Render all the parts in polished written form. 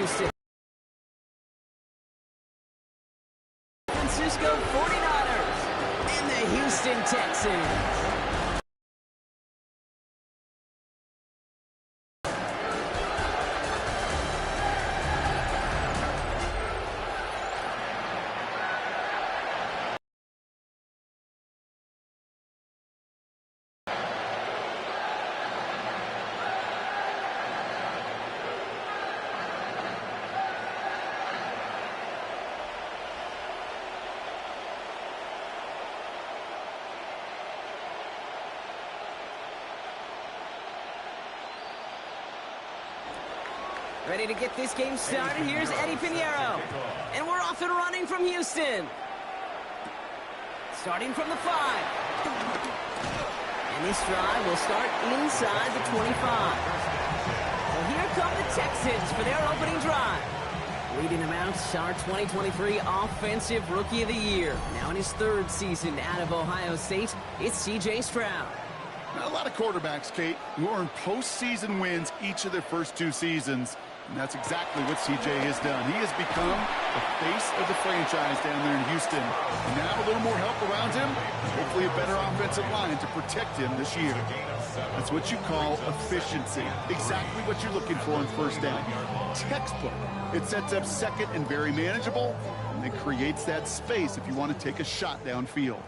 Houston. Francisco 49ers and the Houston Texans. Ready to get this game started. Here's Eddie Pinheiro. And we're off and running from Houston. Starting from the 5. And this drive will start inside the 25. So here come the Texans for their opening drive. Leading them out, our 2023 Offensive Rookie of the Year. Now in his 3rd season out of Ohio State, it's C.J. Stroud. Not a lot of quarterbacks, Kate, who earn postseason wins each of their first 2 seasons. And that's exactly what CJ has done. He has become the face of the franchise down there in Houston. And now a little more help around him, hopefully a better offensive line to protect him this year. That's what you call efficiency. Exactly what you're looking for on first down. Textbook. It sets up second and very manageable, and it creates that space if you want to take a shot downfield.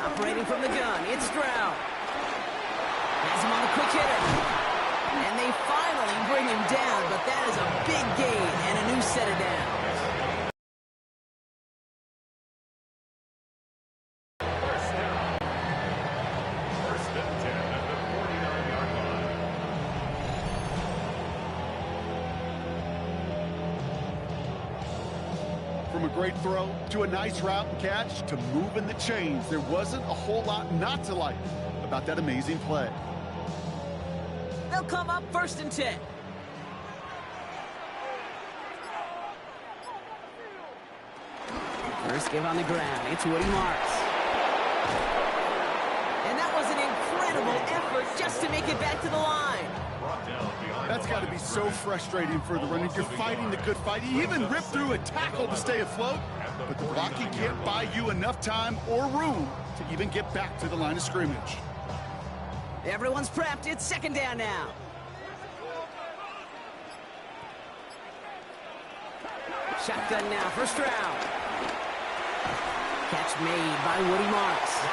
Operating from the gun, it's Stroud. Has him on the quick hitter. And they finally bring him down, but that is a big gain and a new set of downs. First and 10 at the 49-yard line. From a great throw to a nice route and catch to moving the chains, there wasn't a whole lot not to like about that amazing play. They'll come up 1st and 10. First give on the ground. It's Woody Marks. And that was an incredible effort just to make it back to the line. That's got to be so frustrating for the runner. You're fighting the good fight. You even ripped through a tackle to stay afloat, but the blocking can't buy you enough time or room to even get back to the line of scrimmage. Everyone's prepped. It's 2nd down now. Shotgun now for Stroud. Catch made by Woody Marks.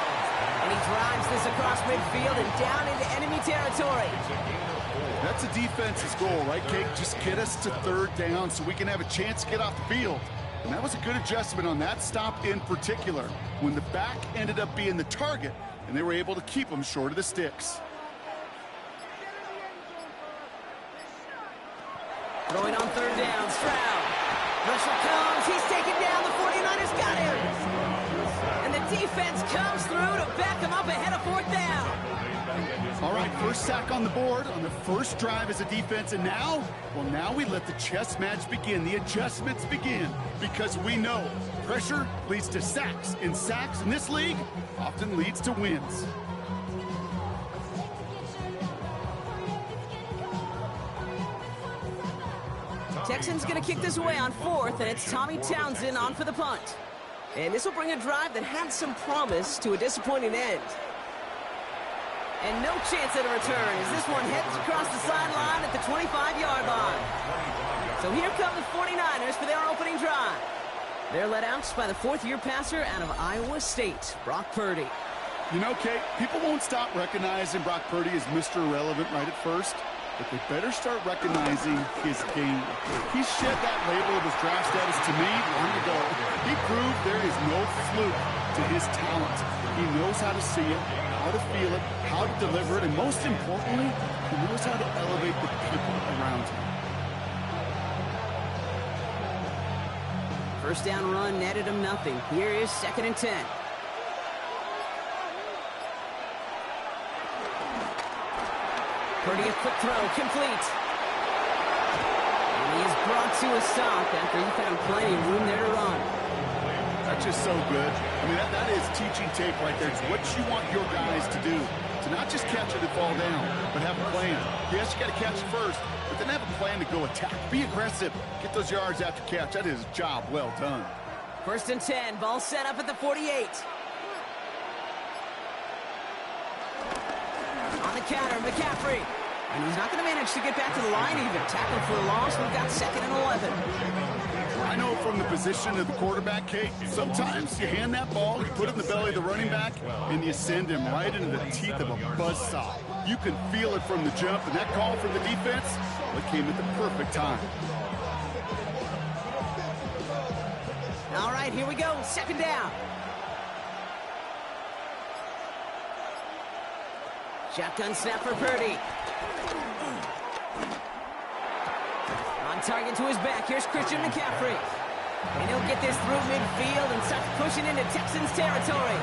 And he drives this across midfield and down into enemy territory. That's a defense's goal, right, Kate? Just get us to 3rd down so we can have a chance to get off the field. And that was a good adjustment on that stop in particular, when the back ended up being the target, and they were able to keep him short of the sticks. Throwing on 3rd down, Stroud. Pressure comes, he's taken down, the 49ers got him. And the defense comes through to back him up ahead of 4th down. All right, first sack on the board on the first drive as a defense, and now, well, now we let the chess match begin, the adjustments begin, because we know pressure leads to sacks, and sacks in this league often leads to wins. Texans going to kick this away on 4th, and it's Tommy Townsend on for the punt. And this will bring a drive that had some promise to a disappointing end. And no chance at a return as this one heads across the sideline at the 25-yard line. So here come the 49ers for their opening drive. They're led out by the 4th-year passer out of Iowa State, Brock Purdy. You know, Kate, people won't stop recognizing Brock Purdy as Mr. Irrelevant right at first, but they better start recognizing his game. He shed that label of his draft status to me long ago. He proved there is no fluke to his talent. He knows how to see it, how to feel it, how to deliver it, and most importantly, he knows how to elevate the people around him. First down run netted him nothing. Here is 2nd and 10. Purdy a quick throw, complete. And he is brought to a stop after he found plenty of room there to run. That's just so good. I mean, that is teaching tape right there. It's what you want your guys to do, to not just catch it and fall down, but have a plan. Yes, you got to catch it first, but then have a plan to go attack. Be aggressive. Get those yards after catch. That is a job well done. 1st and 10, ball set up at the 48. On the counter, McCaffrey. And he's not going to manage to get back to the line even. Tackled for a loss. We've got 2nd and 11. I know from the position of the quarterback, Kate, sometimes you hand that ball, you put it in the belly of the running back, and you send him right into the teeth of a buzzsaw. You can feel it from the jump, and that call from the defense, well, it came at the perfect time. All right, here we go. 2nd down. Shotgun snap for Purdy. On target to his back. Here's Christian McCaffrey. And he'll get this through midfield and starts pushing into Texans territory.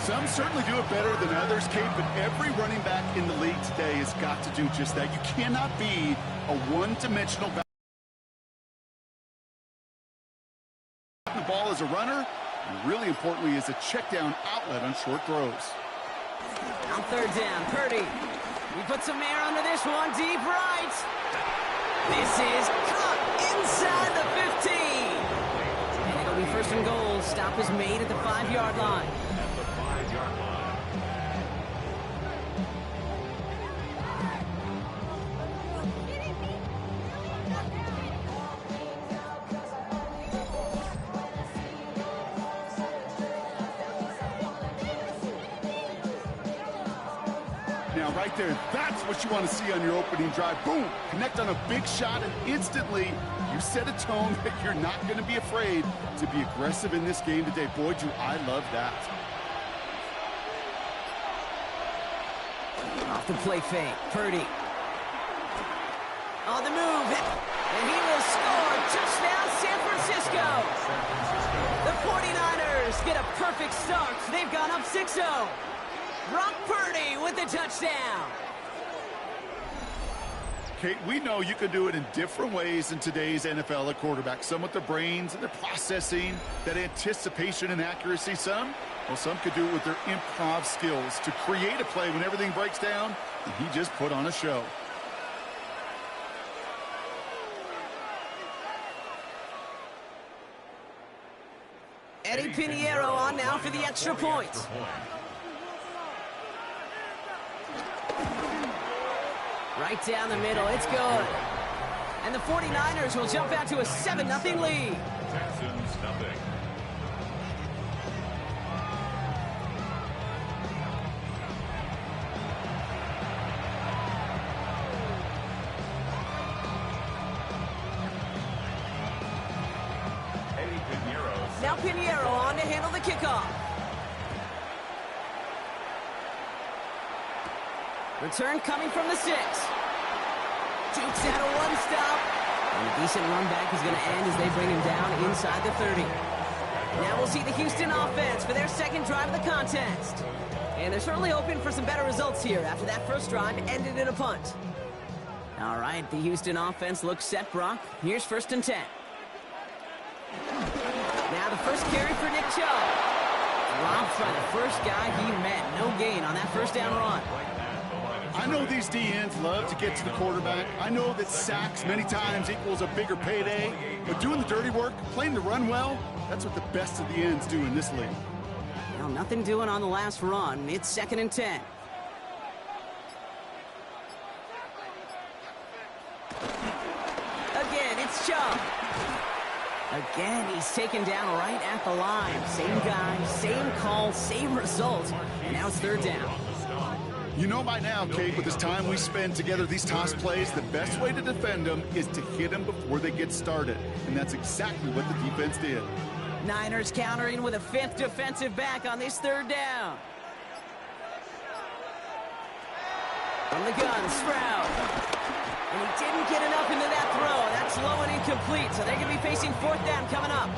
Some certainly do it better than others, Kate, but every running back in the league today has got to do just that. You cannot be a one-dimensional back. The ball as a runner, and really importantly, is a check-down outlet on short throws. On 3rd down, Purdy. We put some air under this one, deep right. This is caught inside the 15. And it'll be 1st and goal. Stop is made at the 5-yard line. At the 5-yard line. Now, right there, that's what you want to see on your opening drive. Boom! Connect on a big shot, and instantly you set a tone that you're not going to be afraid to be aggressive in this game today. Boy, do I love that. Off the play fake, Purdy. On the move, and he will score. Touchdown, San Francisco. The 49ers get a perfect start. They've gone up 6-0. Brock Purdy with the touchdown. Kate, we know you can do it in different ways in today's NFL at quarterback. Some with their brains and their processing, that anticipation and accuracy. Some could do it with their improv skills to create a play when everything breaks down, and he just put on a show. Eddie Pinheiro on now for the extra point. Right down the middle, it's good. And the 49ers will jump out to a 7-0 lead. Texans nothing. Now Pinheiro on to handle the kickoff. Return coming from the 6. Jukes out a one-stop. And a decent run back is going to end as they bring him down inside the 30. Now we'll see the Houston offense for their 2nd drive of the contest. And they're certainly hoping for some better results here after that first drive ended in a punt. All right, the Houston offense looks set, Brock. Here's 1st and 10. Now the first carry for Nick Chubb. Dropped by the first guy he met. No gain on that 1st down run. I know these DNs love to get to the quarterback. I know that sacks many times equals a bigger payday. But doing the dirty work, playing the run well, that's what the best of the ends do in this league. Well, nothing doing on the last run. It's 2nd and 10. Again, it's Chubb. Again, he's taken down right at the line. Same guy, same call, same result. And now it's 3rd down. You know by now, Kate, with this time we spend together these toss plays, the best way to defend them is to hit them before they get started. And that's exactly what the defense did. Niners countering with a 5th defensive back on this 3rd down. From the gun, Stroud. And he didn't get enough into that throw. That's low and incomplete, so they're going to be facing 4th down coming up.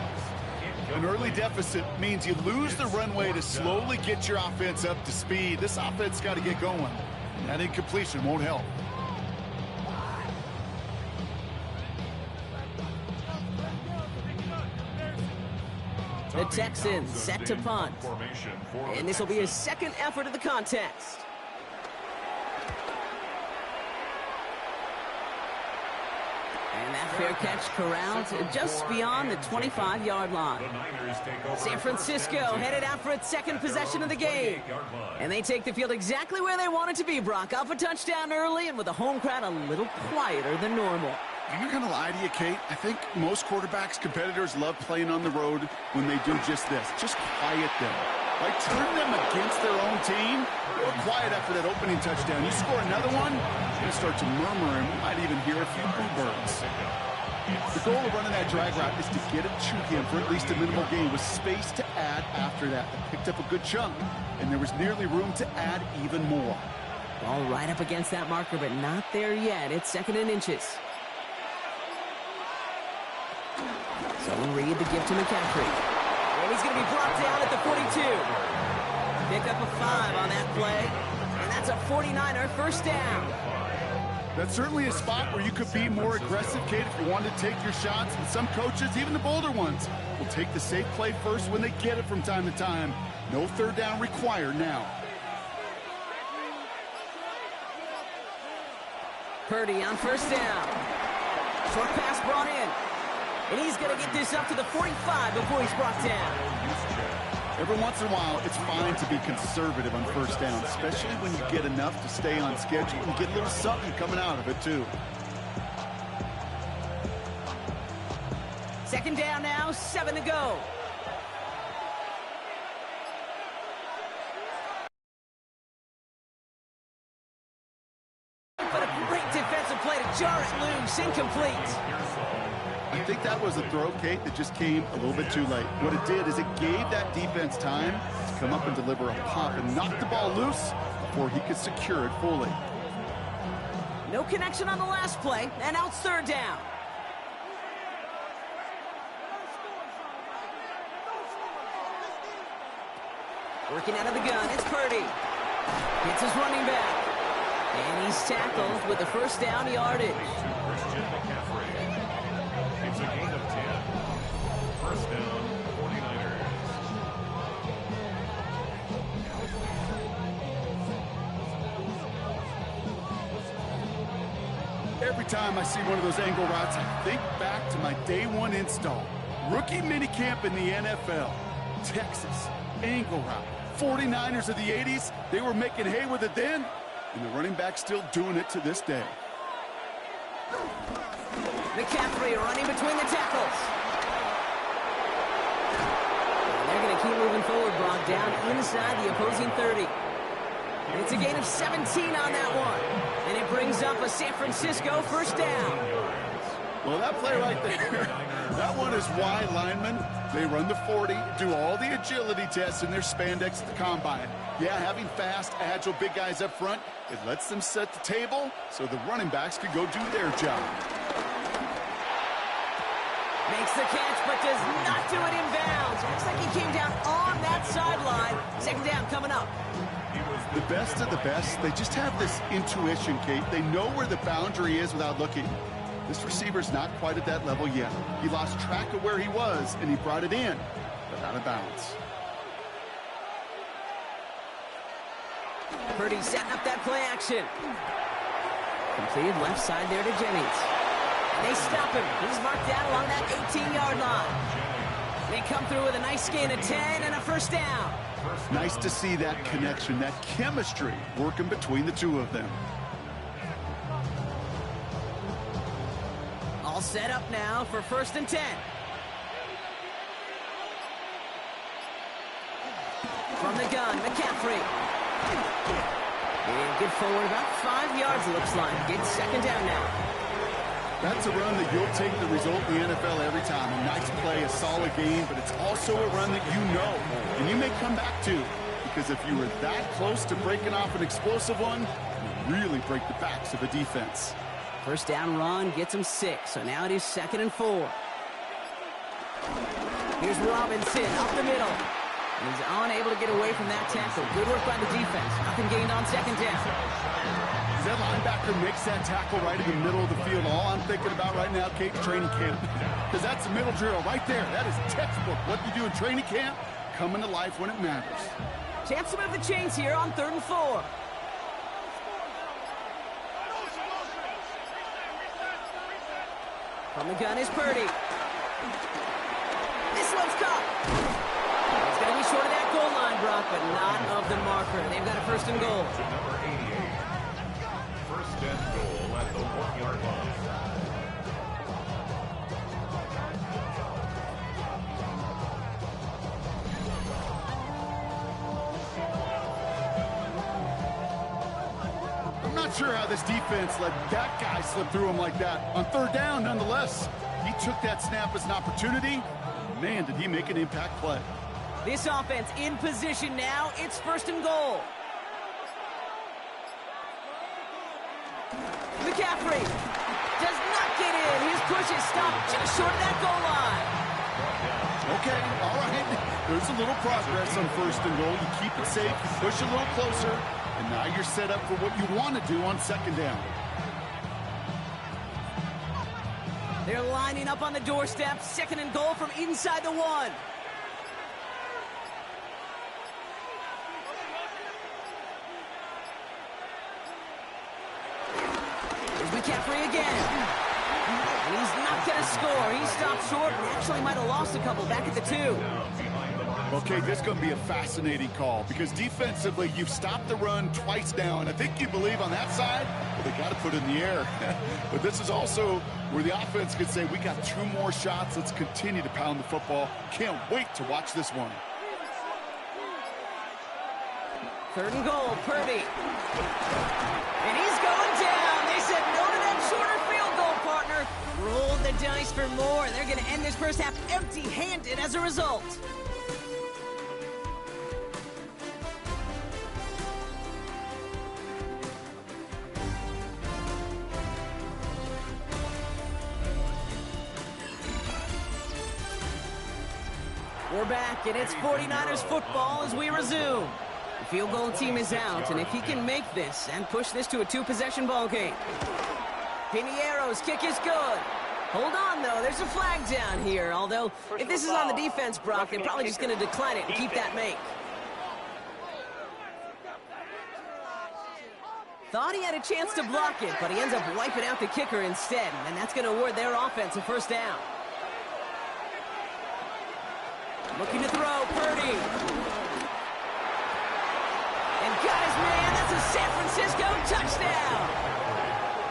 An early deficit means you lose the runway to slowly get your offense up to speed. This offense got to get going. And that incompletion won't help. The Texans set to punt. And this will be his second effort of the contest. And that fair catch corralled just beyond the 25-yard line. San Francisco headed out for its second possession of the game. And they take the field exactly where they want it to be, Brock. Up a touchdown early and with the home crowd a little quieter than normal. I'm not going to lie to you, Kate. I think most quarterbacks, competitors love playing on the road when they do just this. Just quiet them. Like turn them against their own team. They were quiet after that opening touchdown. You score another one, you're going to start to murmur, and we might even hear a few bluebirds. The goal of running that drag route is to get it to him for at least a minimal gain with space to add after that. They picked up a good chunk, and there was nearly room to add even more. Ball right up against that marker, but not there yet. It's 2nd and inches. So Reed the gift to McCaffrey. And he's going to be brought down at the 42. Pick up a 5 on that play. And that's a 49er first down. That's certainly a spot where you could be more aggressive, Kate, if you wanted to take your shots. And some coaches, even the bolder ones, will take the safe play first when they get it from time to time. No third down required now. Purdy on first down. Short pass brought in. And he's going to get this up to the 45 before he's brought down. Every once in a while, it's fine to be conservative on first down, especially when you get enough to stay on schedule and get a little something coming out of it, too. 2nd down now, 7 to go. But a great defensive play to jar it loose, incomplete. I think that was a throw, Kate, that just came a little bit too late. What it did is it gave that defense time to come up and deliver a pop and knock the ball loose before he could secure it fully. No connection on the last play, and out 3rd down. Working out of the gun, it's Purdy. Hits his running back. And he's tackled with the first down yardage. It's a gain of 10. First down, 49ers. Every time I see one of those angle routes, I think back to my day 1 install. Rookie minicamp in the NFL. Texas, angle route. 49ers of the 80s, they were making hay with it then, and the running back's still doing it to this day. McCaffrey running between the tackles. And they're going to keep moving forward, Brock, down inside the opposing 30. It's a gain of 17 on that one. And it brings up a San Francisco first down. Well, that play right there, that one is wide linemen. They run the 40, do all the agility tests in their spandex at the combine. Yeah, having fast, agile, big guys up front, it lets them set the table so the running backs can go do their job. Makes the catch, but does not do it in bounds. Looks like he came down on that sideline. 2nd down coming up. The best of the best, they just have this intuition, Kate. They know where the boundary is without looking. This receiver's not quite at that level yet. He lost track of where he was, and he brought it in, but out of bounds. Purdy setting up that play action. Completed left side there to Jennings. And they stop him. He's marked down along that 18-yard line. They come through with a nice gain of 10 and a first down. Nice to see that connection, that chemistry working between the two of them. All set up now for 1st and 10. From the gun, McCaffrey. And get forward about 5 yards, it looks like. It's 2nd down now. That's a run that you'll take the result in the NFL every time. A nice play, a solid game, but it's also a run that you know and you may come back to, because if you were that close to breaking off an explosive one, you really break the backs of a defense. First down run gets him 6, so now it is 2nd and 4. Here's Robinson up the middle. He's unable to get away from that tackle. Good work by the defense. Nothing gained on second down. That linebacker makes that tackle right in the middle of the field. All I'm thinking about right now, Kate, training camp. Because that's the middle drill right there. That is textbook. What you do in training camp, coming to life when it matters. Chance to move the chains here on 3rd and 4. From the gun is Purdy. This one's caught. It's going to be short of that goal line, Brock, but not of the marker. They've got a 1st and goal. To number 88. 1st and goal at the 1-yard line. I'm not sure how this defense let that guy slip through him like that. On 3rd down, nonetheless, he took that snap as an opportunity. Man, did he make an impact play. This offense in position now. It's 1st and goal. McCaffrey does not get in. His push is stopped just short of that goal line. Okay, all right. There's a little progress on 1st and goal. You keep it safe, you push a little closer, and now you're set up for what you want to do on 2nd down. They're lining up on the doorstep. 2nd and goal from inside the 1. Here's McCaffrey again. And he's not going to score. He stopped short and actually might have lost a couple back at the 2. Okay, this is going to be a fascinating call because defensively, you've stopped the run twice now, and I think you believe on that side, well, they got to put it in the air. But this is also where the offense could say, we got 2 more shots. Let's continue to pound the football. Can't wait to watch this one. 3rd and goal, Purdy. And he's going down. They said no to that shorter field goal, partner. Rolled the dice for more, and they're going to end this 1st half empty-handed as a result. We're back, and it's 49ers football as we resume. The field goal team is out, and if he can make this and push this to a 2-possession ball game. Piniero's kick is good. Hold on, though. There's a flag down here, although if this is on the defense, Brock, they're probably just going to decline it and keep that make. Thought he had a chance to block it, but he ends up wiping out the kicker instead, and that's going to award their offense a 1st down. Looking to throw, Purdy. And got his man. That's a San Francisco touchdown.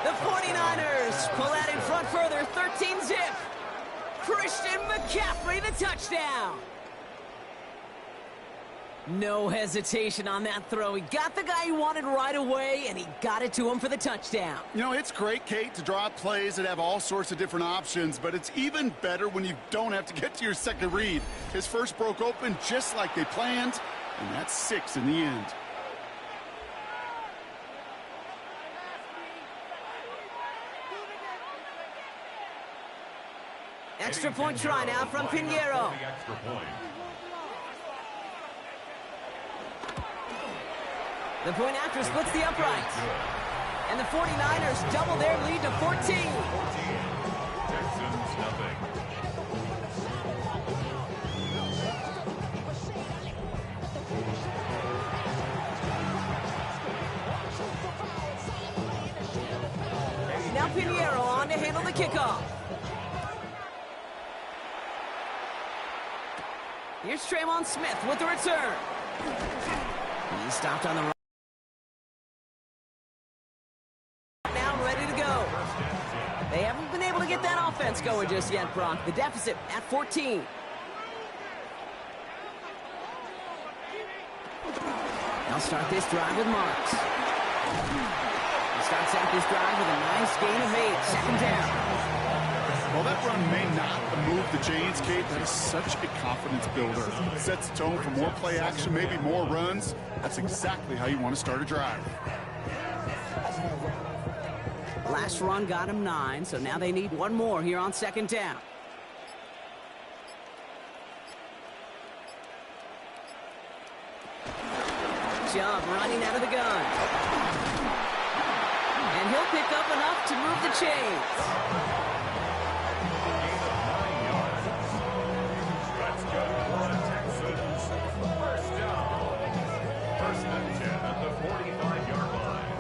The 49ers pull out in front further, 13-zip. Christian McCaffrey, the touchdown. No hesitation on that throw. He got the guy he wanted right away, and he got it to him for the touchdown. You know, it's great, Kate, to draw up plays that have all sorts of different options, but it's even better when you don't have to get to your 2nd read. His first broke open just like they planned, and that's 6 in the end. Extra point try now from Piñeiro. The point after splits the uprights. And the 49ers double their lead to 14. Texans nothing. Now Piñeiro on to handle the kickoff. Here's Tremon Smith with the return. He stopped on the right. Now ready to go. They haven't been able to get that offense going just yet, Brock. The deficit at 14. They'll start this drive with Marks. He starts out this drive with a nice gain of 8. 2nd down. Well, that run may not move the chains, Kate. That is such a confidence builder. It sets the tone for more play action, maybe more runs. That's exactly how you want to start a drive. Last run got him 9, so now they need one more here on 2nd down. job running out of the gun. And he'll pick up enough to move the chains. Gain of 9 yards. That's good for the Texans. First down. First and 10 at the 45-yard line.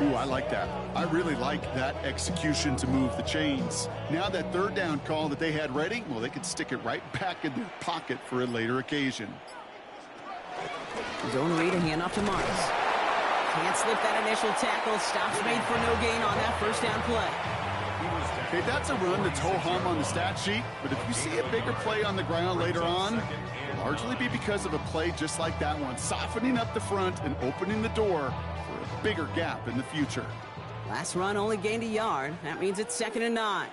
Ooh, I like that. I really like that execution to move the chains. Now that third down call that they had ready, well, they could stick it right back in their pocket for a later occasion. Zone read and hand off to Marks. Can't slip that initial tackle. Stops made for no gain on that first down play. Okay, that's a run that's ho-hum on the stat sheet, but if you see a bigger play on the ground later on, it'll largely be because of a play just like that one, softening up the front and opening the door for a bigger gap in the future. Last run only gained a yard. That means it's 2nd and 9.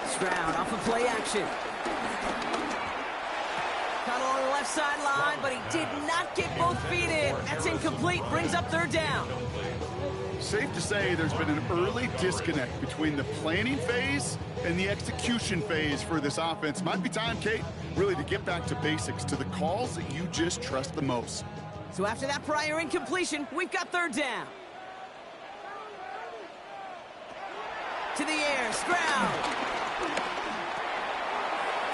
Stroud off of play action. Cut along the left sideline, but he did not get both feet in. That's incomplete. Brings up third down. Safe to say there's been an early disconnect between the planning phase and the execution phase for this offense. Might be time, Kate, really to get back to basics, to the calls that you just trust the most. So after that prior incompletion, we've got third down. To the air, Stroud.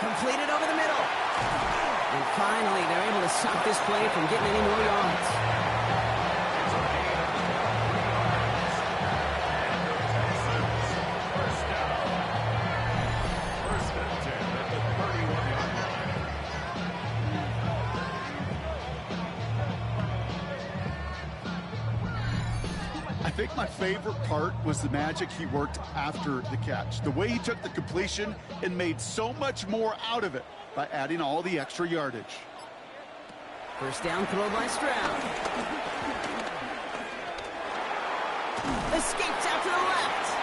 Completed over the middle. And finally, they're able to stop this play from getting any more yards. First down. First and 10 at the 31-yard line. I think my favorite part was the magic he worked after the catch. The way he took the completion and made so much more out of it by adding all the extra yardage. First down throw by Stroud. Escapes out to the left.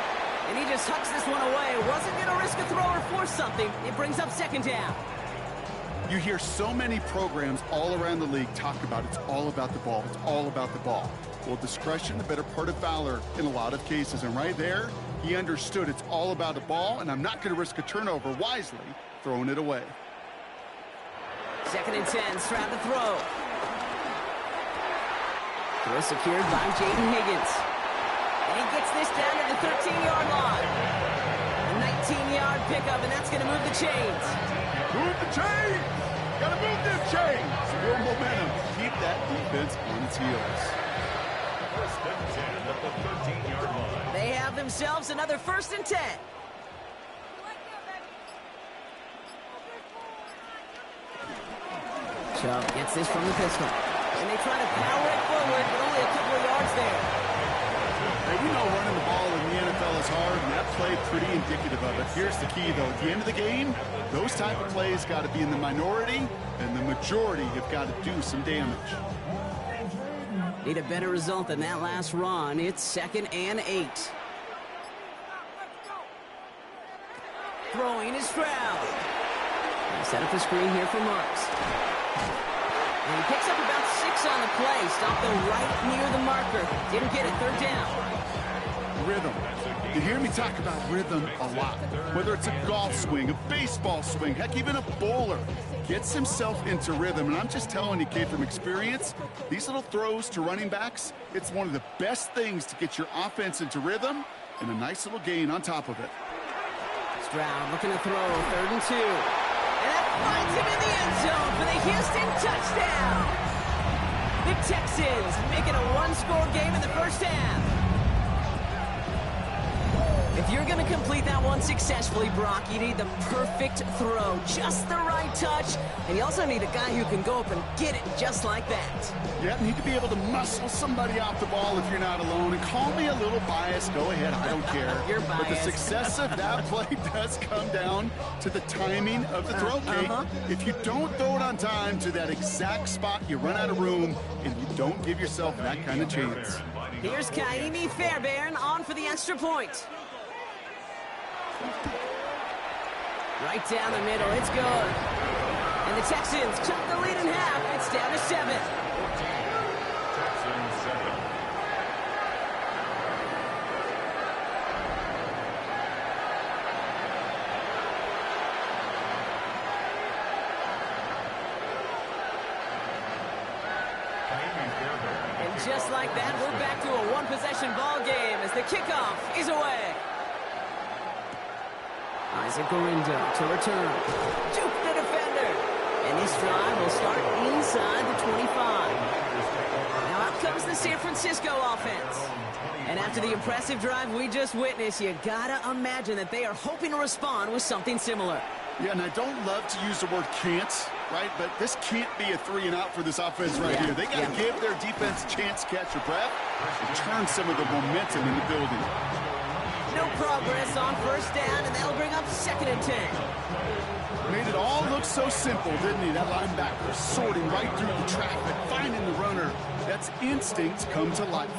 And he just hucks this one away. Wasn't going to risk a throw or force something. It brings up 2nd down. You hear so many programs all around the league talk about it's all about the ball. It's all about the ball. Well, discretion, the better part of valor in a lot of cases. And right there, he understood it's all about the ball, and I'm not going to risk a turnover, wisely throwing it away. 2nd and 10, Stroud to throw. Throw secured by Jaden Higgins. And he gets this down to the 13-yard line. A 19-yard pickup, and that's going to move the chains. Move the chains! Got to move them chains! Real momentum. Keep that defense on its heels. First and 10 at the 13-yard line. They have themselves another 1st and 10. Chubb gets this from the pistol. And they try to power it forward, but only a couple of yards there. Hey, we know running the ball in the NFL is hard, and that play pretty indicative of it. Here's the key, though. At the end of the game, those type of plays got to be in the minority, and the majority have got to do some damage. Need a better result than that last run. It's 2nd and 8. Throwing is Stroud. Set up the screen here for Marks. And he picks up about 6 on the play. Stopped though right near the marker. Didn't get it. Third down. Rhythm. You hear me talk about rhythm a lot. Whether it's a golf swing, a baseball swing, heck, even a bowler gets himself into rhythm. And I'm just telling you, Kate, from experience, these little throws to running backs, it's one of the best things to get your offense into rhythm and a nice little gain on top of it. Stroud looking to throw. 3rd and 2. And that finds him in the end zone for the Houston touchdown. The Texans make it a one-score game in the first half. If you're going to complete that one successfully, Brock, you need the perfect throw, just the right touch, and you also need a guy who can go up and get it just like that. Yeah, need to be able to muscle somebody off the ball if you're not alone. And call me a little biased. Go ahead. I don't care. You're biased. But the success of that play does come down to the timing of the throw, Kate. If you don't throw it on time to that exact spot, you run out of room, and you don't give yourself that kind of chance. Here's Kaimi Fairbairn on for the extra point. Right down the middle, it's good. And the Texans cut the lead in half. It's down to 7. Texans 7. And just like that, we're back to a one-possession ball game as the kickoff is away. Isaac Gorindo to return. Juke the defender. And this drive will start inside the 25. Now out comes the San Francisco offense. And after the impressive drive we just witnessed, you gotta imagine that they are hoping to respond with something similar. Yeah, and I don't love to use the word can't, right? But this can't be a 3-and-out for this offense right here. They got to give their defense a chance to catch their breath and turn some of the momentum in the building. No progress on first down, and that'll bring up 2nd and 10. Made it all look so simple, didn't he? That linebacker sorting right through the traffic, finding the runner. That's instincts come to life.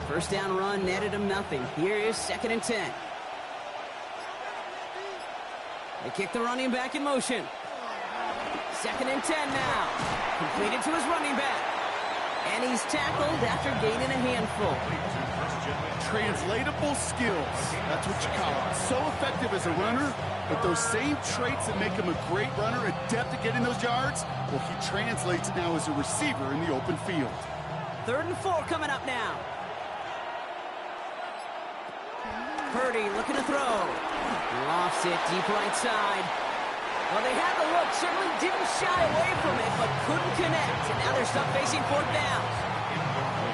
First down run netted him nothing. Here is 2nd and 10. They kick the running back in motion. 2nd and 10 now. Completed to his running back. And he's tackled after gaining a handful. Translatable skills. That's what you call it. So effective as a runner, but those same traits that make him a great runner, adept at getting those yards, well, he translates now as a receiver in the open field. 3rd and 4 coming up now. Purdy looking to throw. Lofts it deep right side. Well, they had the look, certainly didn't shy away from it, but couldn't connect. And now they're stuck facing 4th down.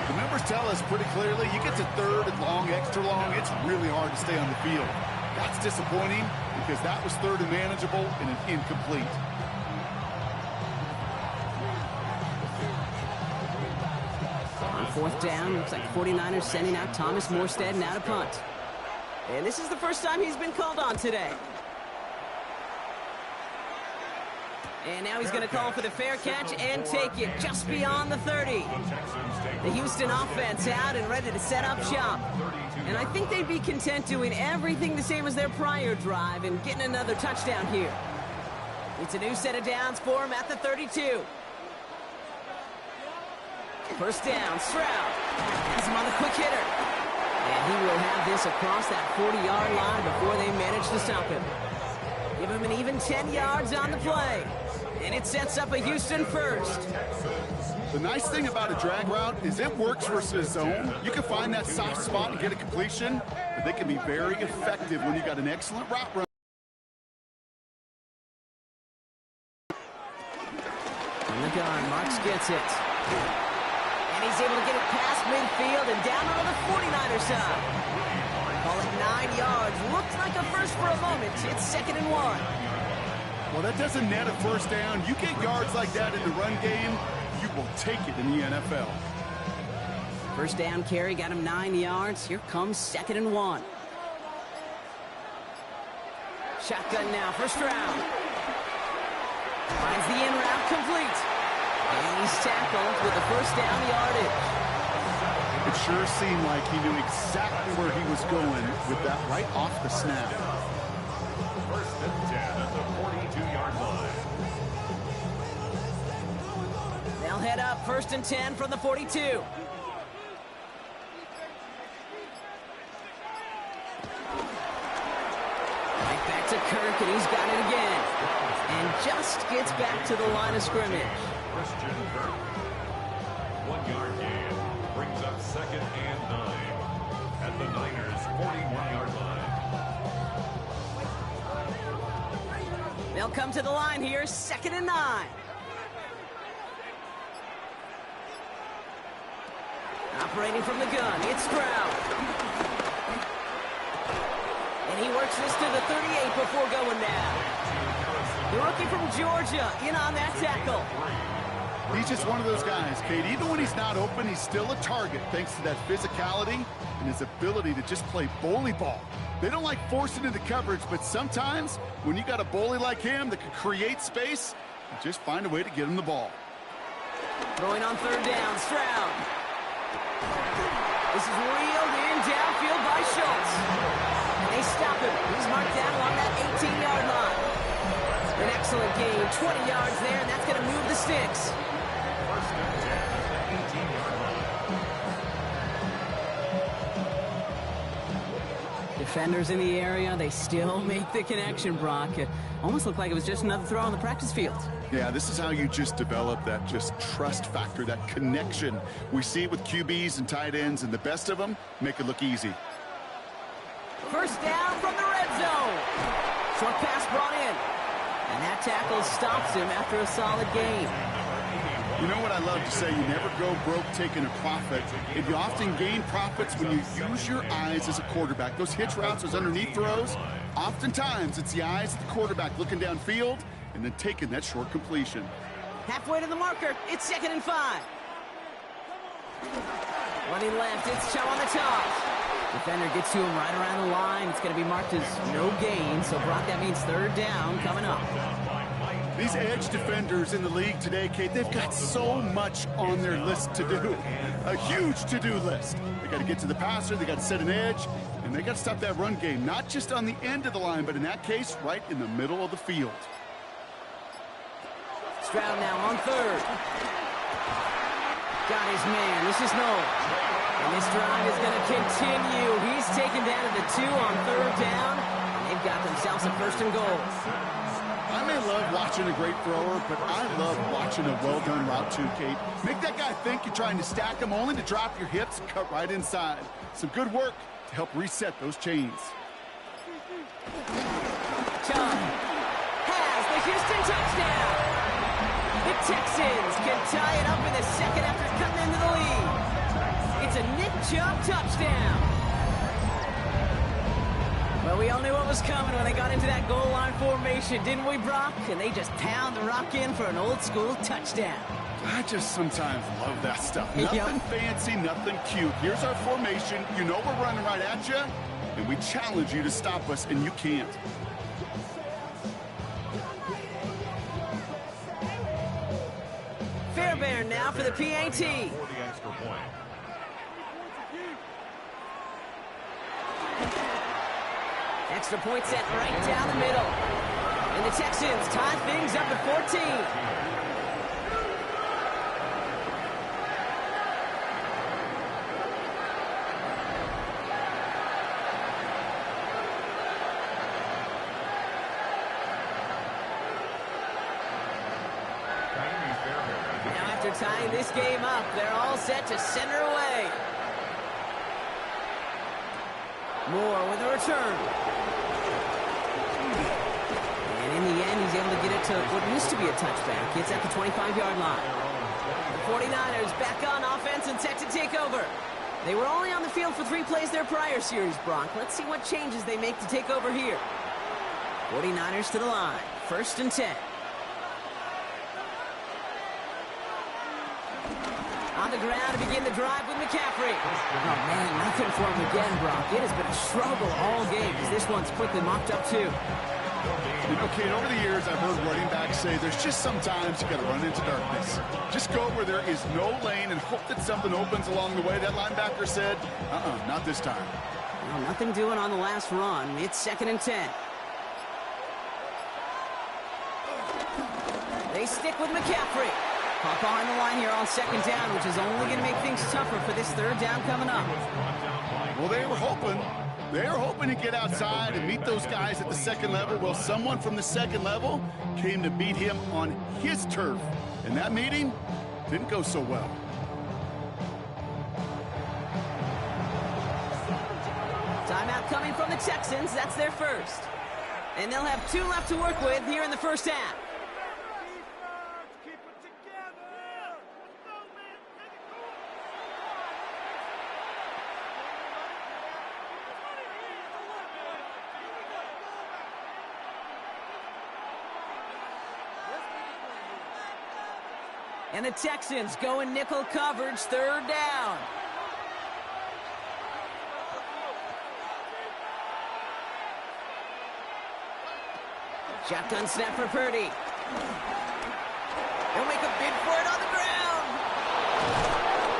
The numbers tell us pretty clearly, you get to 3rd and long, extra long, it's really hard to stay on the field. That's disappointing because that was 3rd and manageable and an incomplete. On 4th down, looks like 49ers sending out Thomas Morstead now to punt. And this is the first time he's been called on today. And now he's going to call for the fair catch and take it just beyond the 30. The Houston offense out and ready to set up shop. And I think they'd be content doing everything the same as their prior drive and getting another touchdown here. It's a new set of downs for him at the 32. First down, Stroud has him on the quick hitter. And he will have this across that 40-yard line before they manage to stop him. Give him an even 10 yards on the play. And it sets up a Houston first. The nice thing about a drag route is it works versus zone. You can find that soft spot and get a completion, but they can be very effective when you got an excellent route run. On the gun, Marks gets it. And he's able to get it past midfield and down on the 49er side. Call it 9 yards. Looked like a first for a moment. It's 2nd and 1. Well, that doesn't net a first down. You get yards like that in the run game, you will take it in the NFL. First down carry got him 9 yards. Here comes 2nd and 1. Shotgun now for Stroud. Finds the in route complete. And he's tackled with the first down yardage. It sure seemed like he knew exactly where he was going with that right off the snap. First and 10 at the 42-yard line. They'll head up 1st and 10 from the 42. Right back to Kirk, and he's got it again. And just gets back to the line of scrimmage. Christian Kirk. 1 yard gain brings up 2nd and 9 at the Niners' 41-yard line. They'll come to the line here, 2nd and 9. Operating from the gun, it's Stroud. And he works this to the 38 before going down. The rookie from Georgia in on that tackle. He's just one of those guys, Kate. Even when he's not open, he's still a target thanks to that physicality and his ability to just play bully ball. They don't like forcing into coverage, but sometimes when you got a bully like him that can create space, you just find a way to get him the ball. Throwing on 3rd down, Stroud. This is reeled in downfield by Schultz. And they stop him. He's marked down along that 18-yard line. An excellent gain, 20 yards there, and that's going to move the sticks. First and 10 at the 18-yard line. defenders in the area, they still make the connection, Brock. It almost looked like it was just another throw on the practice field. Yeah, this is how you just develop that just trust factor, that connection. We see it with QBs and tight ends, and the best of them make it look easy. First down from the red zone. Short pass brought in. And that tackle stops him after a solid gain. You know what I love to say? You never go broke taking a profit. And you often gain profits when you use your eyes as a quarterback. Those hitch routes, those underneath throws, oftentimes it's the eyes of the quarterback looking downfield and then taking that short completion. Halfway to the marker. It's 2nd and 5. Running left. It's Cho on the top. Defender gets to him right around the line. It's going to be marked as no gain. So, Brock, that means 3rd down coming up. These edge defenders in the league today, Kate, they've got so much on their list to do. A huge to-do list. They got to get to the passer, they got to set an edge, and they got to stop that run game, not just on the end of the line, but in that case, right in the middle of the field. Stroud now on 3rd. Got his man. This is Noel. And this drive is going to continue. He's taken down to the 2 on 3rd down, and they've got themselves a 1st and goal. I may love watching a great thrower, but I love watching a well-done route too, Kate. Make that guy think you're trying to stack him only to drop your hips and cut right inside. Some good work to help reset those chains. Chung has the Houston touchdown. The Texans can tie it up in the 2nd after cutting into the lead. It's a Nick Chubb touchdown. Well, we all knew what was coming when they got into that goal line formation, didn't we, Brock? And they just pound the rock in for an old-school touchdown. I just sometimes love that stuff. Nothing fancy, nothing cute. Here's our formation. You know we're running right at you, and we challenge you to stop us, and you can't. Fairbairn now for the PAT. For the extra point. Extra point set right down the middle. And the Texans tie things up at 14. Now after tying this game up, they're all set to send her away. Moore with a return. And in the end, he's able to get it to what used to be a touchback. It's at the 25-yard line. The 49ers back on offense and set to take over. They were only on the field for 3 plays their prior series, Brock. Let's see what changes they make to take over here. 49ers to the line. 1st and 10. On the ground to begin the drive with McCaffrey. Oh, man, nothing for him again, Brock. It has been a struggle all game as this one's quickly mopped up, too. You know, Kate, over the years, I've heard running backs say there's just sometimes you got to run into darkness. Just go where there is no lane and hope that something opens along the way. That linebacker said, not this time. Well, nothing doing on the last run. It's 2nd and 10. They stick with McCaffrey. Pop behind the line here on 2nd down, which is only going to make things tougher for this 3rd down coming up. Well, they were hoping to get outside and meet those guys at the 2nd level. Well, someone from the 2nd level came to beat him on his turf. And that meeting didn't go so well. Timeout coming from the Texans. That's their 1st. And they'll have 2 left to work with here in the 1st half. And the Texans go in nickel coverage, 3rd down. Shotgun snap for Purdy. He'll make a bid for it on the ground.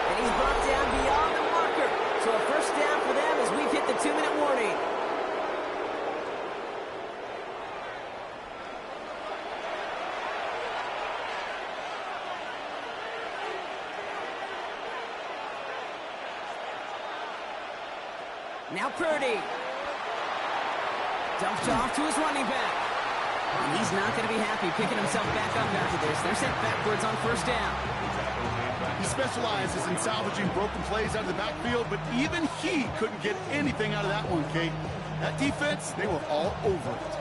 And he's brought down beyond the marker. So a 1st down for them as we've hit the 2-minute warning. Now Purdy. Dumped off to his running back. And he's not going to be happy picking himself back up after this. They're sent backwards on first down. He specializes in salvaging broken plays out of the backfield, but even he couldn't get anything out of that one, Kate. That defense, they were all over it.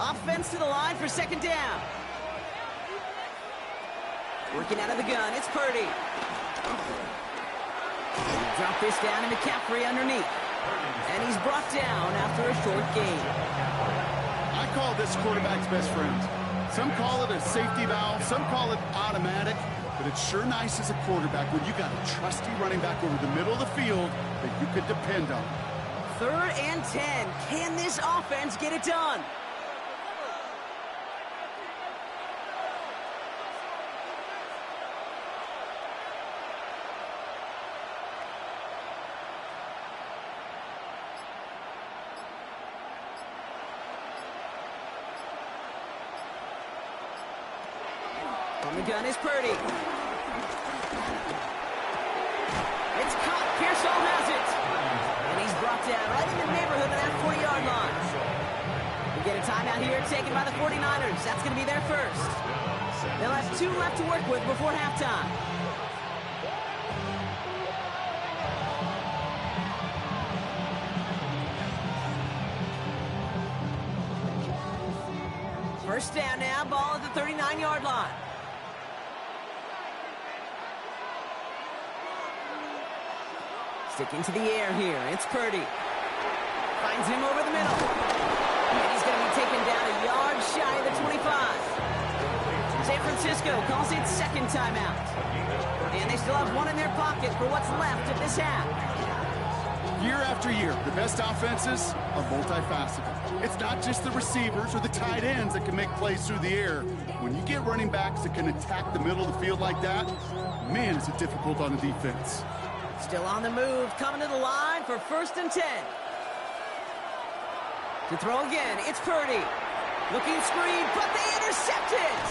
Offense to the line for second down. Working out of the gun, it's Purdy. Drop this down to McCaffrey underneath. And he's brought down after a short gain. I call this quarterback's best friend. Some call it a safety valve, some call it automatic, but it's sure nice as a quarterback when you got a trusty running back over the middle of the field that you could depend on. 3rd and 10. Can this offense get it done? On the gun is Purdy. It's caught. Pearsall has it. And he's brought down right in the neighborhood of that 40-yard line. We get a timeout here taken by the 49ers. That's going to be their first. They'll have 2 left to work with before halftime. First down now, ball at the 39-yard line. Sticking to the air here, it's Purdy. Finds him over the middle. And he's going to be taken down a yard shy of the 25. San Francisco calls it second timeout. And they still have 1 in their pocket for what's left of this half. Year after year, the best offenses are multifaceted. It's not just the receivers or the tight ends that can make plays through the air. When you get running backs that can attack the middle of the field like that, man, is it difficult on the defense. Still on the move, coming to the line for 1st and 10. To throw again, it's Purdy. Looking screen, but they intercept it!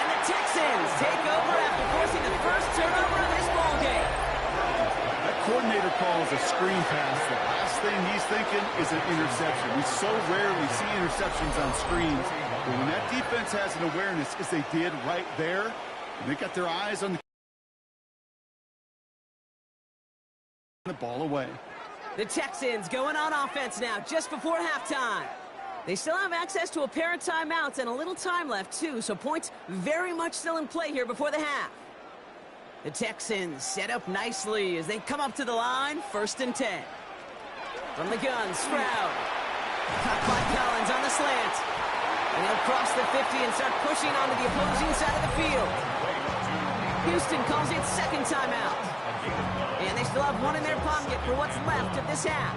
And the Texans take over after forcing the first turnover of this ballgame. That coordinator calls a screen pass. The last thing he's thinking is an interception. We so rarely see interceptions on screens. But when that defense has an awareness, as they did right there, they got their eyes on the ball away. The Texans going on offense now, just before halftime. They still have access to a pair of timeouts and a little time left, too, so points very much still in play here before the half. The Texans set up nicely as they come up to the line, 1st and 10. From the gun, Stroud. Caught by Collins on the slant. And he'll cross the 50 and start pushing onto the opposing side of the field. Houston calls it second timeout. And they still have 1 in their pocket for what's left of this half.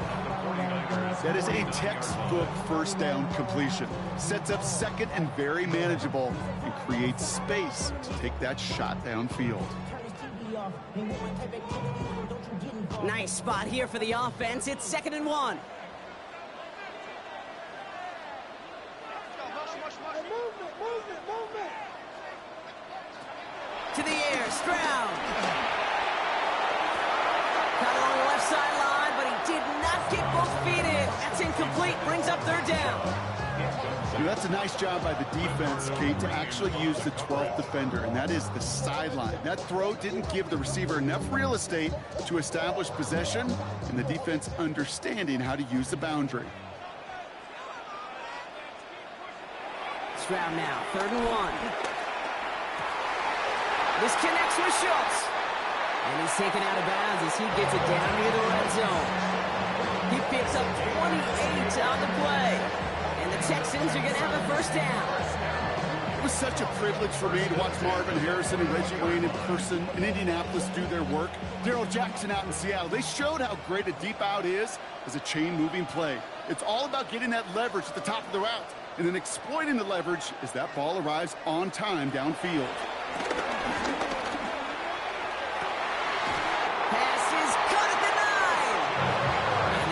That is a textbook first down completion. Sets up second and very manageable and creates space to take that shot downfield. Nice spot here for the offense. It's 2nd and 1. To the air, Stroud. Got it on the left sideline, but he did not get both feet in. That's incomplete, brings up 3rd down. That's a nice job by the defense, Kate, to actually use the 12th defender, and that is the sideline. That throw didn't give the receiver enough real estate to establish possession, and the defense understanding how to use the boundary. Stroud now, 3rd and 1. This connects with Schultz. And he's taken out of bounds as he gets it down near the red zone. He picks up 28 on the play. And the Texans are going to have a first down. It was such a privilege for me to watch Marvin Harrison and Reggie Wayne in person in Indianapolis do their work. Darrell Jackson out in Seattle. They showed how great a deep out is as a chain-moving play. It's all about getting that leverage at the top of the route and then exploiting the leverage as that ball arrives on time downfield.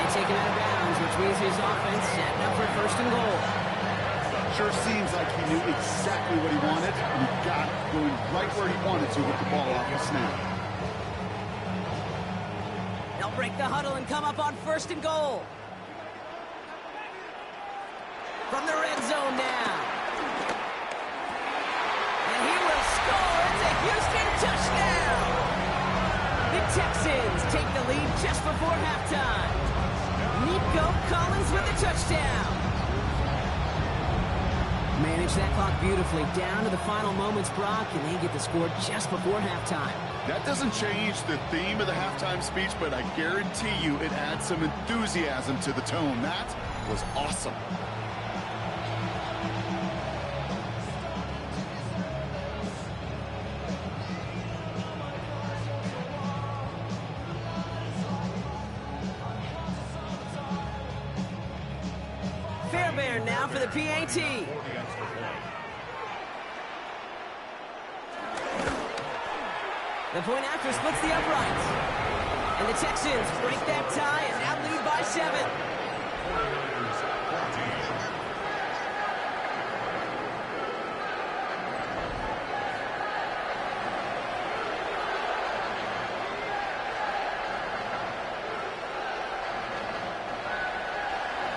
Taken out of bounds, which means his offense setting up for 1st and goal. Sure seems like he knew exactly what he wanted, and he got it going right where he wanted to with the ball off the snap. They'll break the huddle and come up on 1st and goal. from the red zone now. And he will score. It's a Houston touchdown. The Texans take the lead just before halftime. Nico Collins with the touchdown. Manage that clock beautifully down to the final moments, Brock, and they get the score just before halftime. That doesn't change the theme of the halftime speech, but I guarantee you it adds some enthusiasm to the tone. That was awesome. Fairbairn now for the PAT. The point after splits the uprights. And the Texans break that tie and now lead by 7.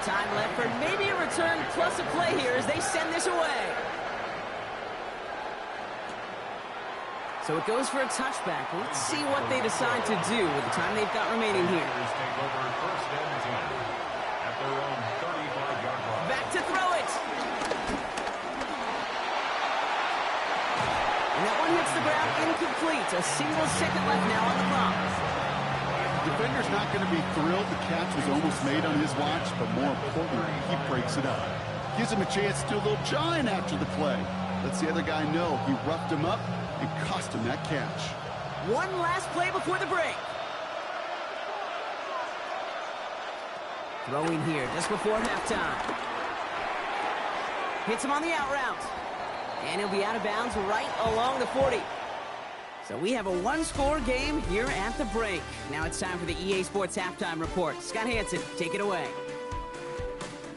Time left for maybe a return plus a play here as they send this away. So it goes for a touchback. Let's see what they decide to do with the time they've got remaining here. Back to throw it. And that one hits the ground incomplete. A single second left now on the clock. Defender's not going to be thrilled the catch was almost made on his watch, but more importantly, he breaks it up. Gives him a chance to do a little giant after the play. Lets the other guy know he roughed him up and cost him that catch. One last play before the break. Throwing here just before halftime. Hits him on the out route. And he'll be out of bounds right along the 40. So we have a one-score game here at the break. Now it's time for the EA Sports Halftime Report. Scott Hansen, take it away.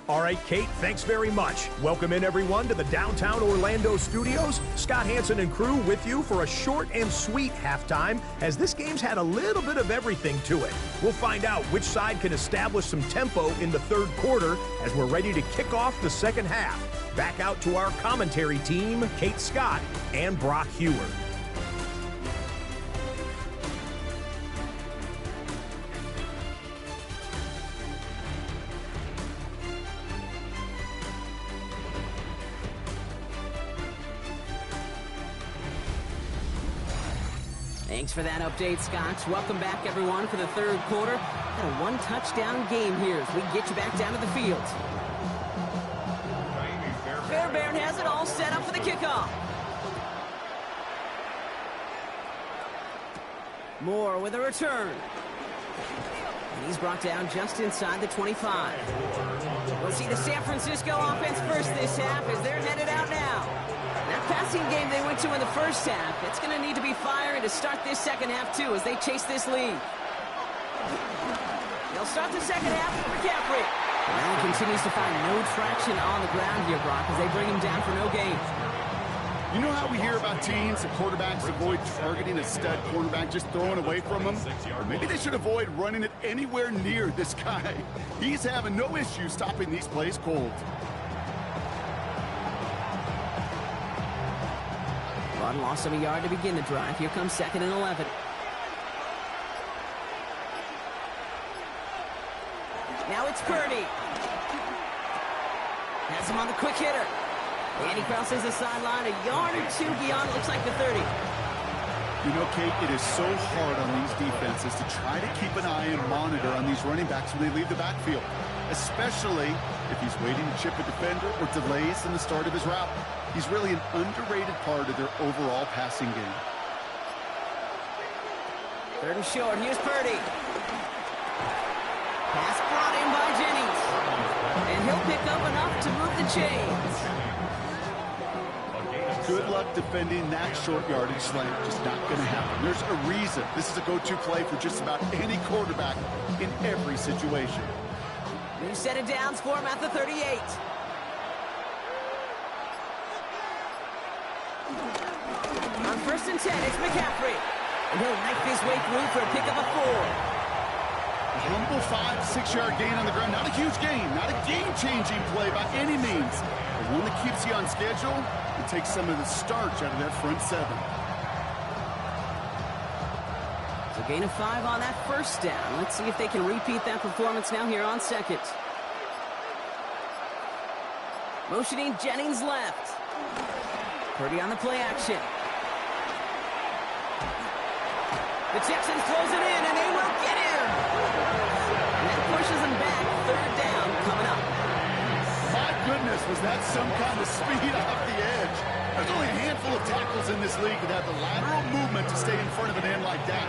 All right, Kate, thanks very much. Welcome in, everyone, to the downtown Orlando studios. Scott Hansen and crew with you for a short and sweet halftime, as this game's had a little bit of everything to it. We'll find out which side can establish some tempo in the third quarter as we're ready to kick off the second half. Back out to our commentary team, Kate Scott and Brock Hewer. Thanks for that update, Scott. Welcome back, everyone, for the third quarter. Got a one-touchdown game here as we get you back down to the field. Fairbairn has it all set up for the kickoff. Moore with a return. And he's brought down just inside the 25. We'll see the San Francisco offense first this half as they're headed out now. That passing game they went to in the first half, it's going to need to be firing to start this second half, too, as they chase this lead. They'll start the second half with McCaffrey. Allen continues to find no traction on the ground here, Brock, as they bring him down for no gain. You know how we hear about teams and quarterbacks avoid targeting a stud quarterback, just throwing away from him? Or maybe they should avoid running it anywhere near this guy. He's having no issue stopping these plays cold. Rod lost some a yard to begin the drive. Here comes 2nd and 11. Now it's Purdy. Has him on the quick hitter. And he crosses the sideline a yard or two beyond, it looks like the 30. You know, Kate, it is so hard on these defenses to try to keep an eye and monitor on these running backs when they leave the backfield, especially if he's waiting to chip a defender or delays in the start of his route. He's really an underrated part of their overall passing game. 3rd and short. Here's Purdy. Pass brought in by Jennings. And he'll pick up enough to move the chains. Good luck defending that short yardage slant. Just not going to happen. There's a reason this is a go-to play for just about any quarterback in every situation. New set of downs for him at the 38. On 1st and 10, it's McCaffrey. And he'll knife his way through for a pickup of 4. A humble 5-6 yard gain on the ground. Not a huge gain, not a game-changing play by any means, but one that keeps you on schedule and takes some of the starch out of that front seven. So gain of 5 on that first down. Let's see if they can repeat that performance now here on second. Motioning Jennings left. Purdy on the play action. The Texans throws it in, and they will get him. And that pushes them back. Third down coming up. My goodness, was that some kind of speed off the edge. There's only a handful of tackles in this league that have the lateral movement to stay in front of an end like that.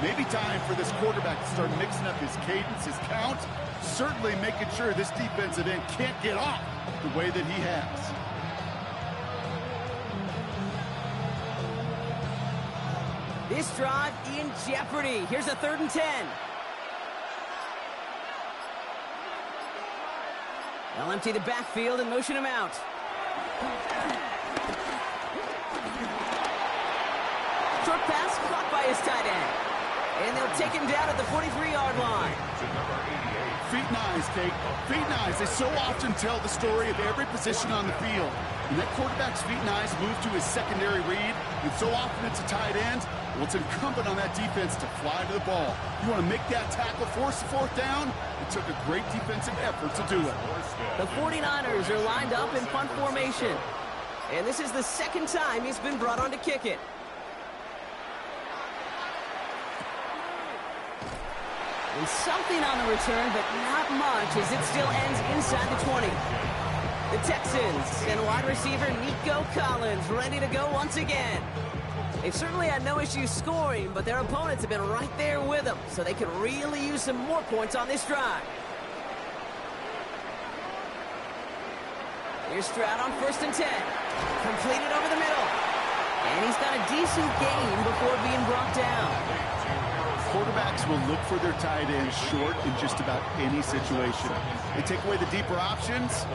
Maybe time for this quarterback to start mixing up his cadence, his count, certainly making sure this defensive end can't get off the way that he has. This drive in jeopardy. Here's a 3rd and 10. They'll empty the backfield and motion him out. Short pass caught by his tight end. And they'll take him down at the 43-yard line. Feet and eyes, Kate. Feet and eyes. They so often tell the story of every position on the field. When that quarterback's feet and eyes move to his secondary read, and so often it's a tight end, well, it's incumbent on that defense to fly to the ball. You want to make that tackle, force the 4th down? It took a great defensive effort to do it. The 49ers are lined up in punt formation. And this is the 2nd time he's been brought on to kick it. And something on the return, but not much, as it still ends inside the 20. The Texans and wide receiver Nico Collins ready to go once again. They've certainly had no issues scoring, but their opponents have been right there with them, so they could really use some more points on this drive. Here's Stroud on 1st and 10. Completed over the middle. And he's got a decent gain before being brought down. Quarterbacks will look for their tight ends short in just about any situation. They take away the deeper options.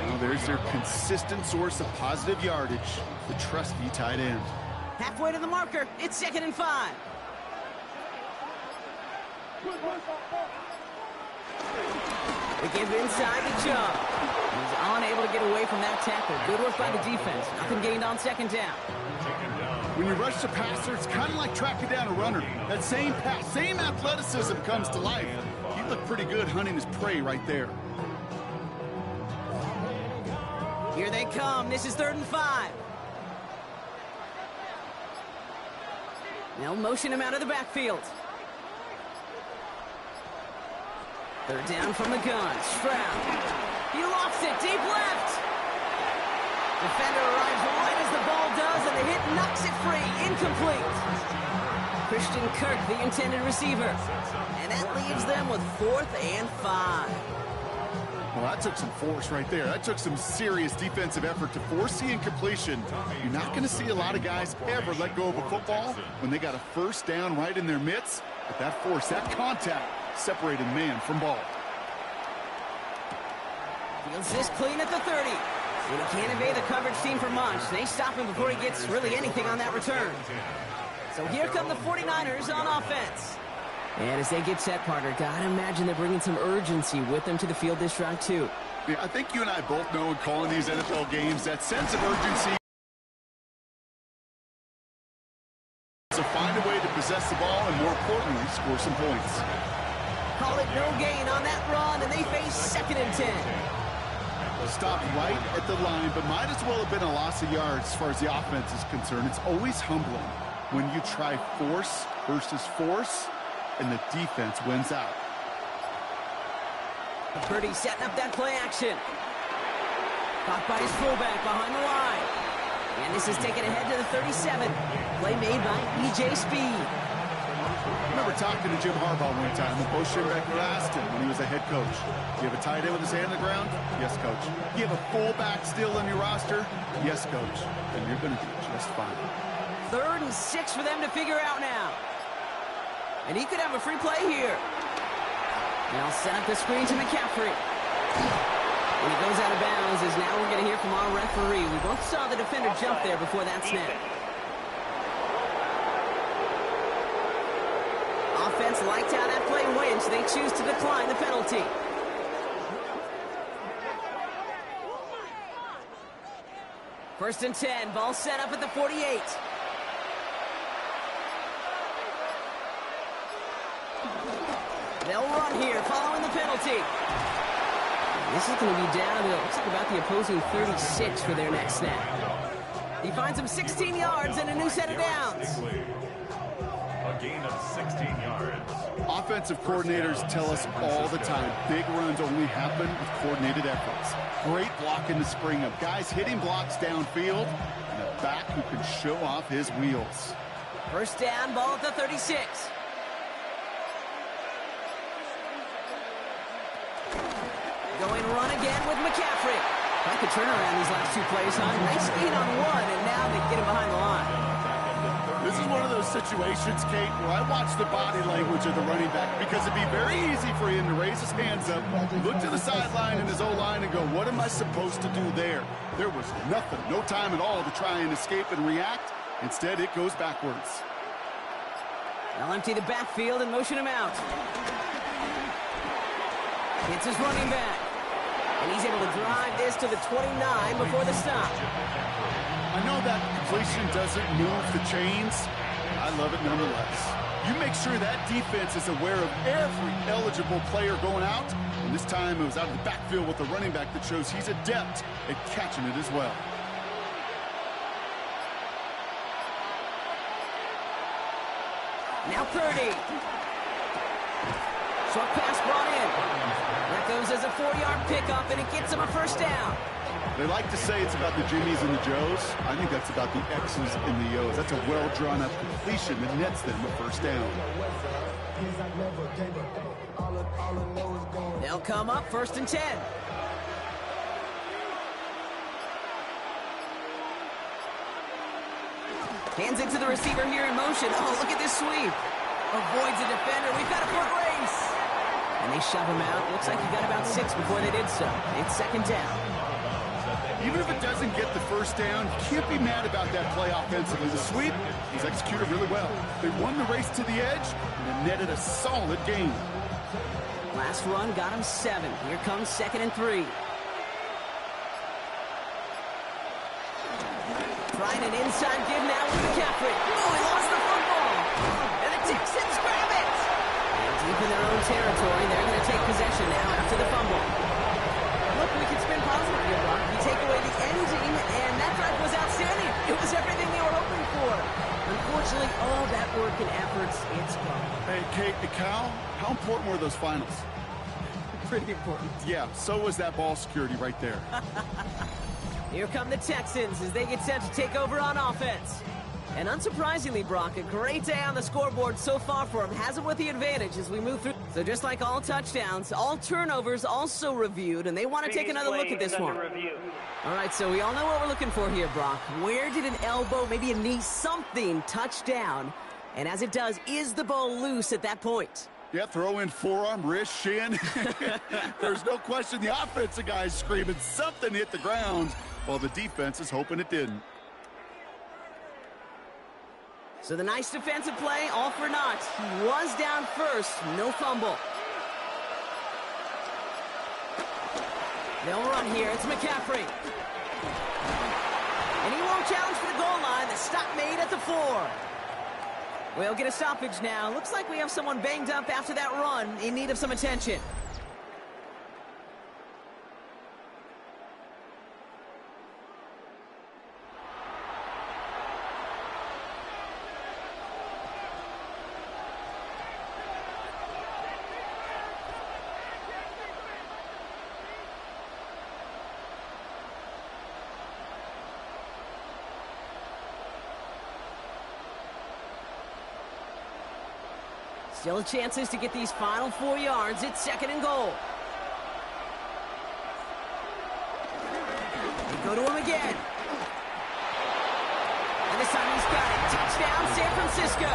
Well, there's their consistent source of positive yardage, the trusty tight end. Halfway to the marker. It's 2nd and 5. They give inside to Chubb. He's unable to get away from that tackle. Good work by the defense. Nothing gained on 2nd down. When you rush the passer, it's kind of like tracking down a runner. That same pass, same athleticism comes to life. He looked pretty good hunting his prey right there. Here they come. This is 3rd and 5. They'll motion him out of the backfield. 3rd down from the gun. Stroud. He lofts it deep left. Defender arrives right as the ball does, and the hit knocks it free. Incomplete. Christian Kirk, the intended receiver. And that leaves them with 4th and 5. Well, that took some force right there. That took some serious defensive effort to force the incompletion. You're not going to see a lot of guys ever let go of a football when they got a 1st down right in their midst. But that force, that contact, separated man from ball. Fields this clean at the 30. And he can't evade the coverage team for much. They stop him before he gets really anything on that return. So here come the 49ers on offense. And as they get set, partner, gotta imagine they're bringing some urgency with them to the field this drive, too. Yeah, I think you and I both know in calling these NFL games that sense of urgency. So find a way to possess the ball and, more importantly, score some points. Call it no gain on that run, and they face 2nd and 10. Stopped right at the line, but might as well have been a loss of yards as far as the offense is concerned. It's always humbling when you try force versus force, and the defense wins out. Purdy setting up that play action. Caught by his fullback behind the line. And this is taken ahead to the 37. Play made by E.J. Speed. I remember talking to Jim Harbaugh one time when Bo Schembechler asked him when he was a head coach, do you have a tight end with his hand on the ground? Yes, coach. Do you have a fullback still on your roster? Yes, coach. And you're going to do just fine. 3rd and 6 for them to figure out now. And he could have a free play here. Now set up the screen to McCaffrey. When he goes out of bounds, as now we're going to hear from our referee. We both saw the defender jump there before that snap. Offense just liked how that play went. They choose to decline the penalty. First and 10, ball set up at the 48. They'll run here following the penalty. This is going to be down to, it looks like about the opposing 36 for their next snap. He finds him 16 yards and a new set of downs. A gain of 16 yards. Offensive coordinators tell us all the time, big runs only happen with coordinated efforts. Great block in the spring of guys hitting blocks downfield and a back who can show off his wheels. First down, ball at the 36. Going run again with McCaffrey. I could turn around these last two plays, huh? Nice gain on one, and now they get him behind the line. This is one of those situations, Kate, where I watch the body language of the running back because it'd be very easy for him to raise his hands up, look to the sideline and his O-line and go, what am I supposed to do there? There was nothing, no time at all to try and escape and react. Instead, it goes backwards. They'll empty the backfield and motion him out. It's his running back. And he's able to drive this to the 29 before the stop. I know that completion doesn't move the chains. I love it nonetheless. You make sure that defense is aware of every eligible player going out. And this time it was out of the backfield with the running back that shows he's adept at catching it as well. Now 30. Short pass brought in. That goes as a 4-yard pickup, and it gets him a first down. They like to say it's about the Jimmies and the Joes. I think that's about the X's and the O's. That's a well-drawn-up completion that nets them a first down. They'll come up first and 10. Hands it to the receiver here in motion. Oh, look at this sweep. Avoids a defender. We've got a foot race. And they shove him out. Looks like he got about 6 before they did so. It's second down. Even if it doesn't get the first down, you can't be mad about that play offensively. The sweep was executed really well. They won the race to the edge and netted a solid gain. Last run got him 7. Here comes second and 3. Trying an inside give now with McCaffrey. Oh, he lost the football. And the Texans grab it. And deep in their own territory, they're going to take possession now after the fumble. Look, we can spin positive here, Brock. You take away the ending, and that drive was outstanding. It was everything they were hoping for. Unfortunately, all that work and efforts, it's gone. Hey, Kate and Cal, how important were those finals? Pretty important. Yeah, so was that ball security right there. Here come the Texans as they get set to take over on offense. And unsurprisingly, Brock, a great day on the scoreboard so far for him. Has him with the advantage as we move through. So just like all touchdowns, all turnovers also reviewed, and they want to take another look at this one. All right, so we all know what we're looking for here, Brock. Where did an elbow, maybe a knee, something touch down? And as it does, is the ball loose at that point? Yeah, throw in forearm, wrist, shin. There's no question the offensive guy's screaming something hit the ground while the defense is hoping it didn't. So the nice defensive play, all for naught. He was down first, no fumble. They'll run here, it's McCaffrey. And he won't challenge for the goal line. The stop made at the 4. We'll get a stoppage now. Looks like we have someone banged up after that run in need of some attention. Still chances to get these final 4 yards. It's second and goal. They go to him again. And this time he's got it. Touchdown, San Francisco.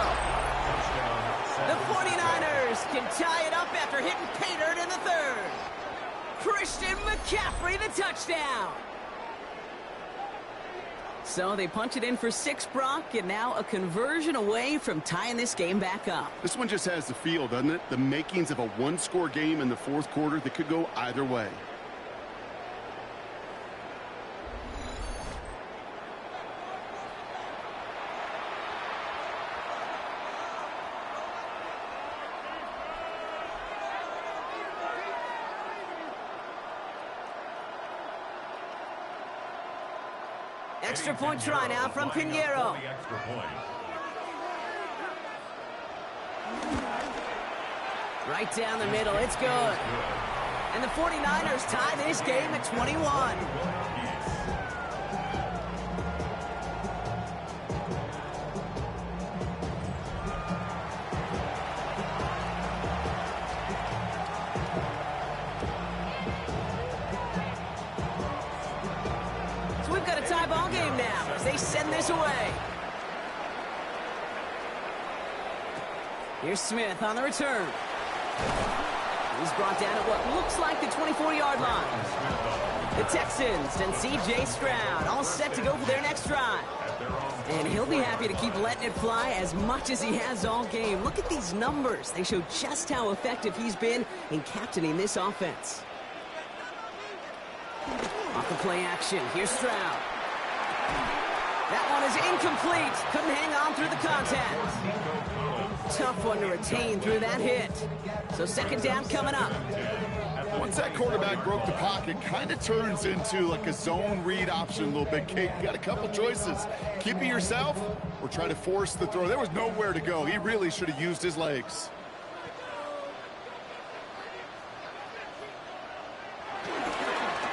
The 49ers can tie it up after hitting pay dirt in the 3rd. Christian McCaffrey, the touchdown. So they punch it in for 6, Brock, and now a conversion away from tying this game back up. This one just has the feel, doesn't it? The makings of a one-score game in the fourth quarter that could go either way. Extra point try now from Pinheiro. Right down the middle, it's good. And the 49ers tie this game at 21. So we've got a tie ball game now as they send this away. Here's Smith on the return. He's brought down at what looks like the 24-yard line. The Texans and C.J. Stroud all set to go for their next drive. And he'll be happy to keep letting it fly as much as he has all game. Look at these numbers. They show just how effective he's been in captaining this offense. Off the play action, here's Stroud. That one is incomplete. Couldn't hang on through the contact. Tough one to retain through that hit. So second down coming up. Once that quarterback broke the pocket, kind of turns into like a zone read option a little bit, Kate. You got a couple choices. Keep it yourself or try to force the throw. There was nowhere to go. He really should have used his legs.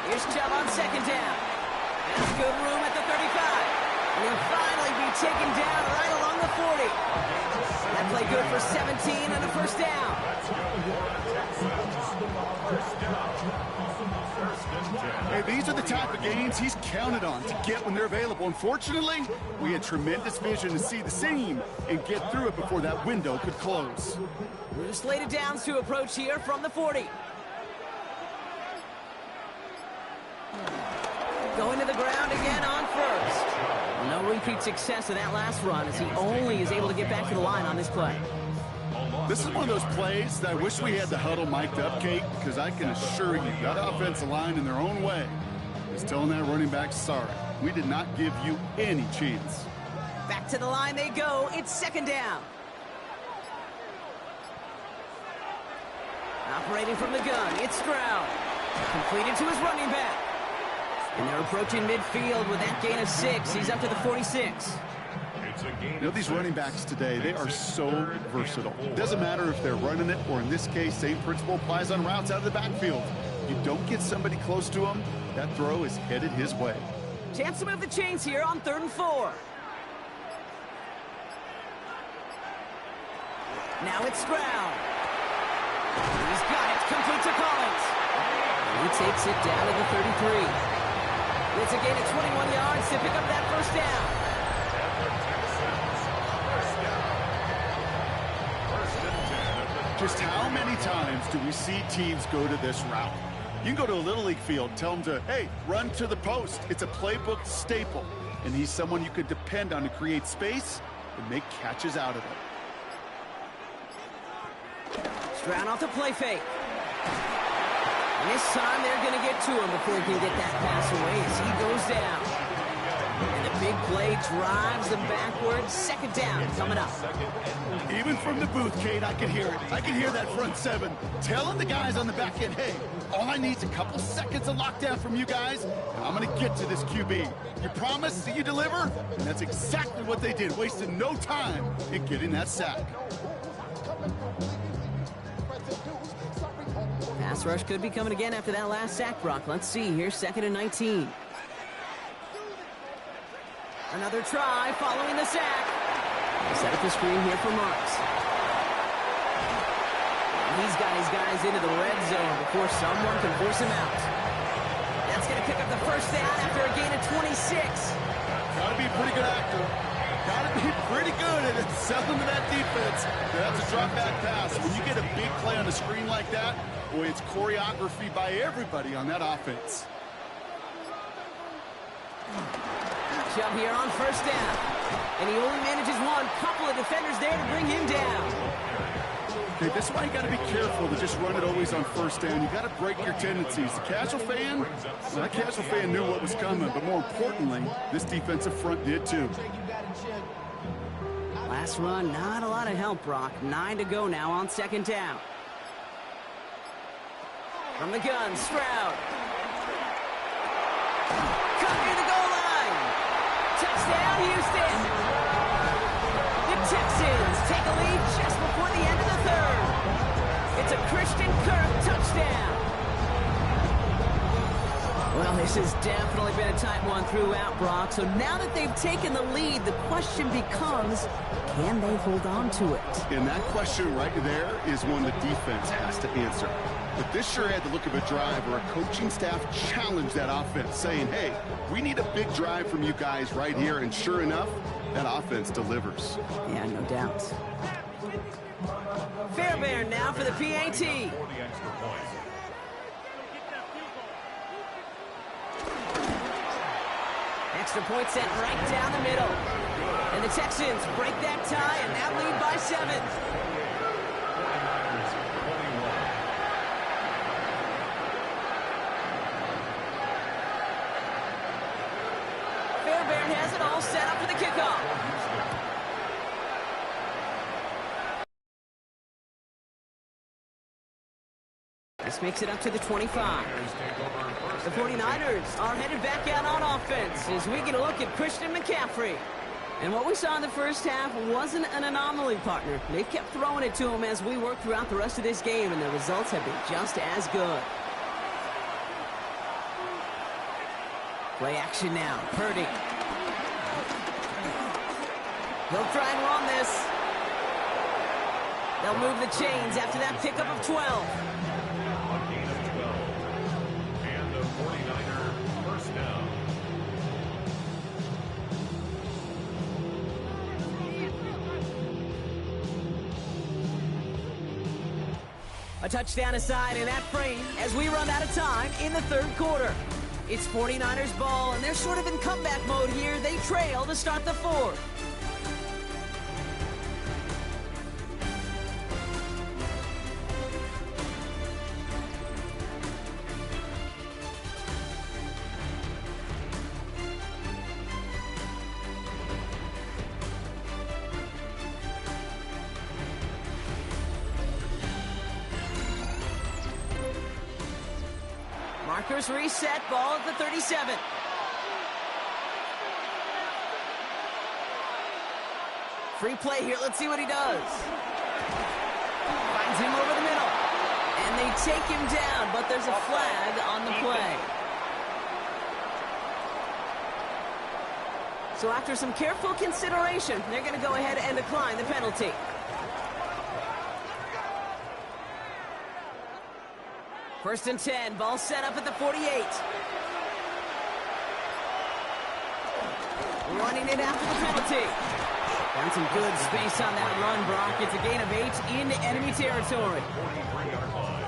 Here's Chubb on second down. That's good room at the 35. And he'll finally be taken down right along the 40. That play good for 17 and a first down. Hey, these are the type of games he's counted on to get when they're available. Unfortunately, we had tremendous vision to see the seam and get through it before that window could close. New slated downs to approach here from the 40. Going to the ground again on first. No repeat success of that last run as he only is able to get back to the line on this play. This is one of those plays that I wish we had the huddle mic'd up, Kate, because I can assure you that offensive line in their own way is telling that running back, sorry, we did not give you any chance. Back to the line they go. It's second down. Operating from the gun, it's Stroud. Completed to his running back. And they're approaching midfield with that gain of 6. He's up to the 46. You know, these running backs today, they are so versatile. It doesn't matter if they're running it or, in this case, same principle applies on routes out of the backfield. You don't get somebody close to him, that throw is headed his way. Chance to move the chains here on 3rd and 4. Now it's Stroud. He's got it. Complete to Collins. He takes it down to the 33. It's a gain of 21 yards to pick up that first down. Just how many times do we see teams go to this route? You can go to a Little League field, tell them to, hey, run to the post. It's a playbook staple. And he's someone you could depend on to create space and make catches out of it. Stroud off the play fake. And this time they're going to get to him before he can get that pass away as he goes down. And the big play drives them backwards. Second down coming up. Even from the booth, Kate, I can hear it. I can hear that front 7 telling the guys on the back end, hey, all I need is a couple seconds of lockdown from you guys, and I'm going to get to this QB. You promise that you deliver? And that's exactly what they did, wasting no time in getting that sack. Pass rush could be coming again after that last sack, Brock. Let's see. Here's 2nd and 19. Another try following the sack. Set up the screen here for Marks. He's got his guys into the red zone before someone can force him out. That's going to pick up the first down after a gain of 26. Got to be a pretty good actor. Got to be pretty good at selling to that defense. That's a drop back pass. When you get a big play on the screen like that, boy, it's choreography by everybody on that offense. Shove here on first down. And he only manages one. Couple of defenders there to bring him down. Okay, this is why you got to be careful to just run it always on first down. You got to break your tendencies. The casual fan, well, that casual fan knew what was coming, but more importantly, this defensive front did too. Last run, not a lot of help, Brock. 9 to go now on second down. From the gun, Stroud. Cut near the goal line. Touchdown, Houston. The Texans take a lead just before the end of the third. It's a Christian Kirk touchdown. Well, this has definitely been a tight one throughout, Brock. So now that they've taken the lead, the question becomes, can they hold on to it? And that question right there is one the defense has to answer. But this sure had the look of a drive where a coaching staff challenged that offense, saying, hey, we need a big drive from you guys right here. And sure enough, that offense delivers. Yeah, no doubt. Fairbairn now for the PAT. Extra point sent right down the middle. And the Texans break that tie and now lead by 7. Fairbairn has it all set up for the kickoff. This makes it up to the 25. The 49ers are headed back out on offense as we get a look at Christian McCaffrey. And what we saw in the first half wasn't an anomaly, partner. They've kept throwing it to him as we work throughout the rest of this game, and the results have been just as good. Play action now. Purdy. They'll try and run this. They'll move the chains after that pickup of 12. And the 49er first down. A touchdown aside in that frame as we run out of time in the third quarter. It's 49ers ball, and they're sort of in comeback mode here. They trail to start the fourth. Markers reset, ball at the 37. Free play here, let's see what he does. Finds him over the middle. And they take him down, but there's a flag on the play. So after some careful consideration, they're going to go ahead and decline the penalty. First and 10, ball set up at the 48. Running it after the penalty. Found some good space on that run, Brock. It's a gain of 8 into enemy territory.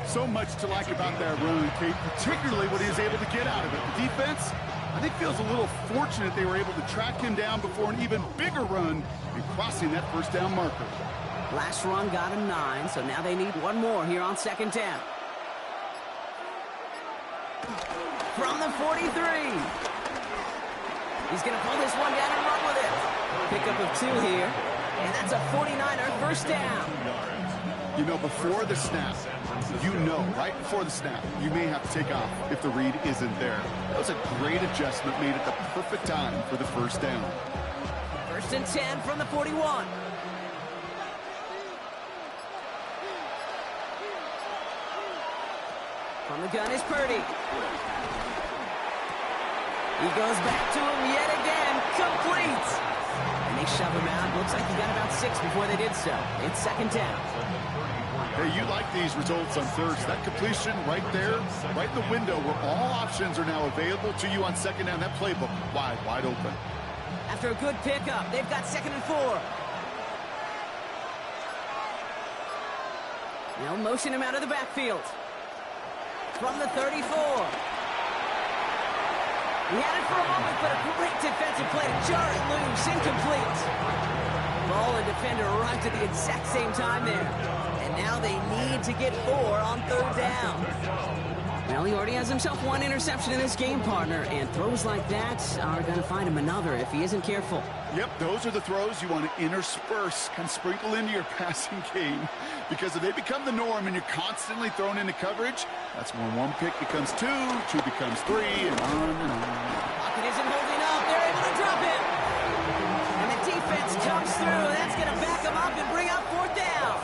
So much to like about that run, Kate, particularly what he was able to get out of it. The defense, I think, feels a little fortunate they were able to track him down before an even bigger run and crossing that first down marker. Last run got him 9, so now they need one more here on second down. From the 43. He's going to pull this one down and run with it. Pickup of 2 here. And that's a 49er first down. You know, before the snap, right before the snap, you may have to take off if the read isn't there. That was a great adjustment made at the perfect time for the first down. First and 10 from the 41. From the gun is Purdy. He goes back to him yet again. Complete. And they shove him out. Looks like he got about 6 before they did so. It's second down. Hey, you like these results on third. That completion right there, right in the window where all options are now available to you on second down. That playbook wide open. After a good pickup, they've got second and 4. They'll motion him out of the backfield. From the 34. He had it for a moment, but a great defensive play to jar it loose. Incomplete. Ball and defender arrived at the exact same time there. And now they need to get 4 on 3rd down. Well, he already has himself 1 interception in this game, partner, and throws like that are going to find him another if he isn't careful. Yep, those are the throws you want to intersperse, kind of sprinkle into your passing game, because if they become the norm and you're constantly thrown into coverage, that's when 1 pick becomes 2, 2 becomes 3, and on and on. Pocket isn't holding up. They're able to drop him. And the defense comes through. That's going to back him up and bring up 4th down.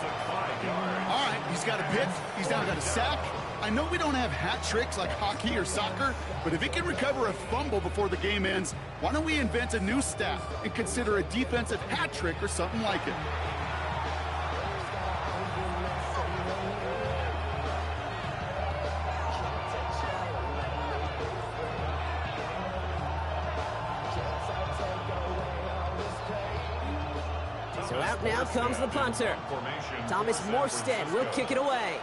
All right, he's got a pick. He's now got a sack. I know we don't have hat tricks like hockey or soccer, but if he can recover a fumble before the game ends, why don't we invent a new stat and consider a defensive hat trick or something like it? So out now comes the punter. Thomas Morstead will kick it away.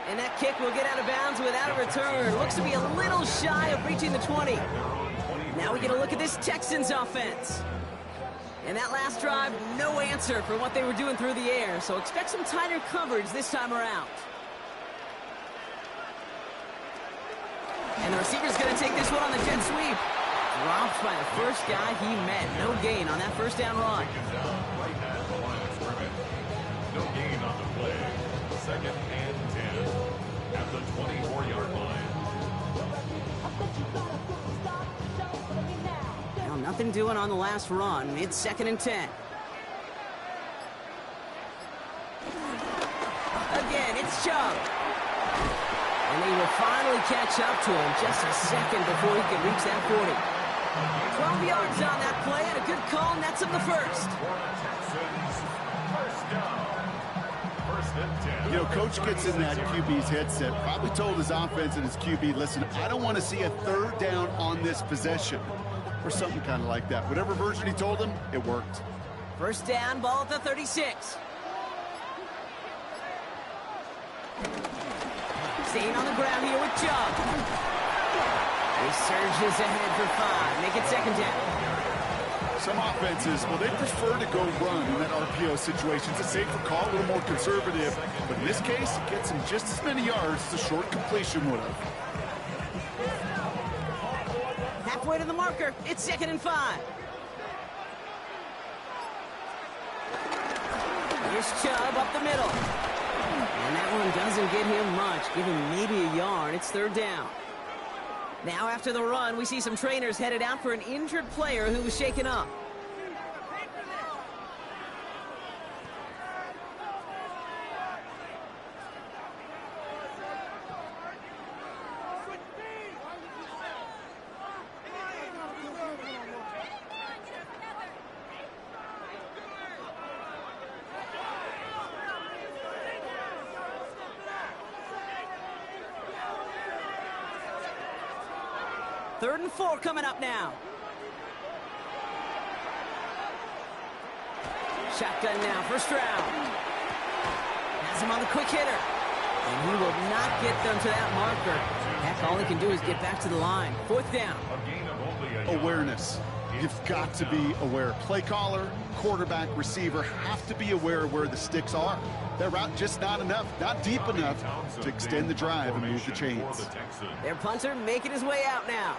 And that kick will get out of bounds without a return. Looks to be a little shy of reaching the 20. Now we get a look at this Texans offense. And that last drive, no answer for what they were doing through the air. So expect some tighter coverage this time around. And the receiver's going to take this one on the jet sweep. Dropped by the first guy he met. No gain on that 1st down run. Right at the line of scrimmage. No gain on the play. 2nd and 10 at the 24-yard line. Well, nothing doing on the last run. It's 2nd and 10. Again, it's Chubb. And they will finally catch up to him just a second before he can reach that 40. 12 yards on that play, and a good call nets him the 1st. Texans, 1st down. 1st and 10. You know, Coach gets in that QB's headset, probably told his offense and his QB, listen, I don't want to see a 3rd down on this possession, or something kind of like that. Whatever version he told him, it worked. 1st down, ball at the 36. Staying on the ground here with Chubb. He surges ahead for 5. Make it 2nd down. Some offenses, well, they prefer to go run in that RPO situation. It's a safer call, a little more conservative. But in this case, it gets him just as many yards as a short completion would have. Halfway to the marker. It's 2nd and 5. Here's Chubb up the middle. And that one doesn't get him much. Give him maybe a yard. It's 3rd down. Now after the run, we see some trainers headed out for an injured player who was shaken up. Third and 4 coming up now. Shotgun now, 1st round. Has him on the quick hitter. And he will not get them to that marker. Heck, all he can do is get back to the line. 4th down. Awareness. You've got to be aware. Play caller, quarterback, receiver have to be aware of where the sticks are. That route just not enough, not deep enough to extend the drive and move the chains. Their punter making his way out now.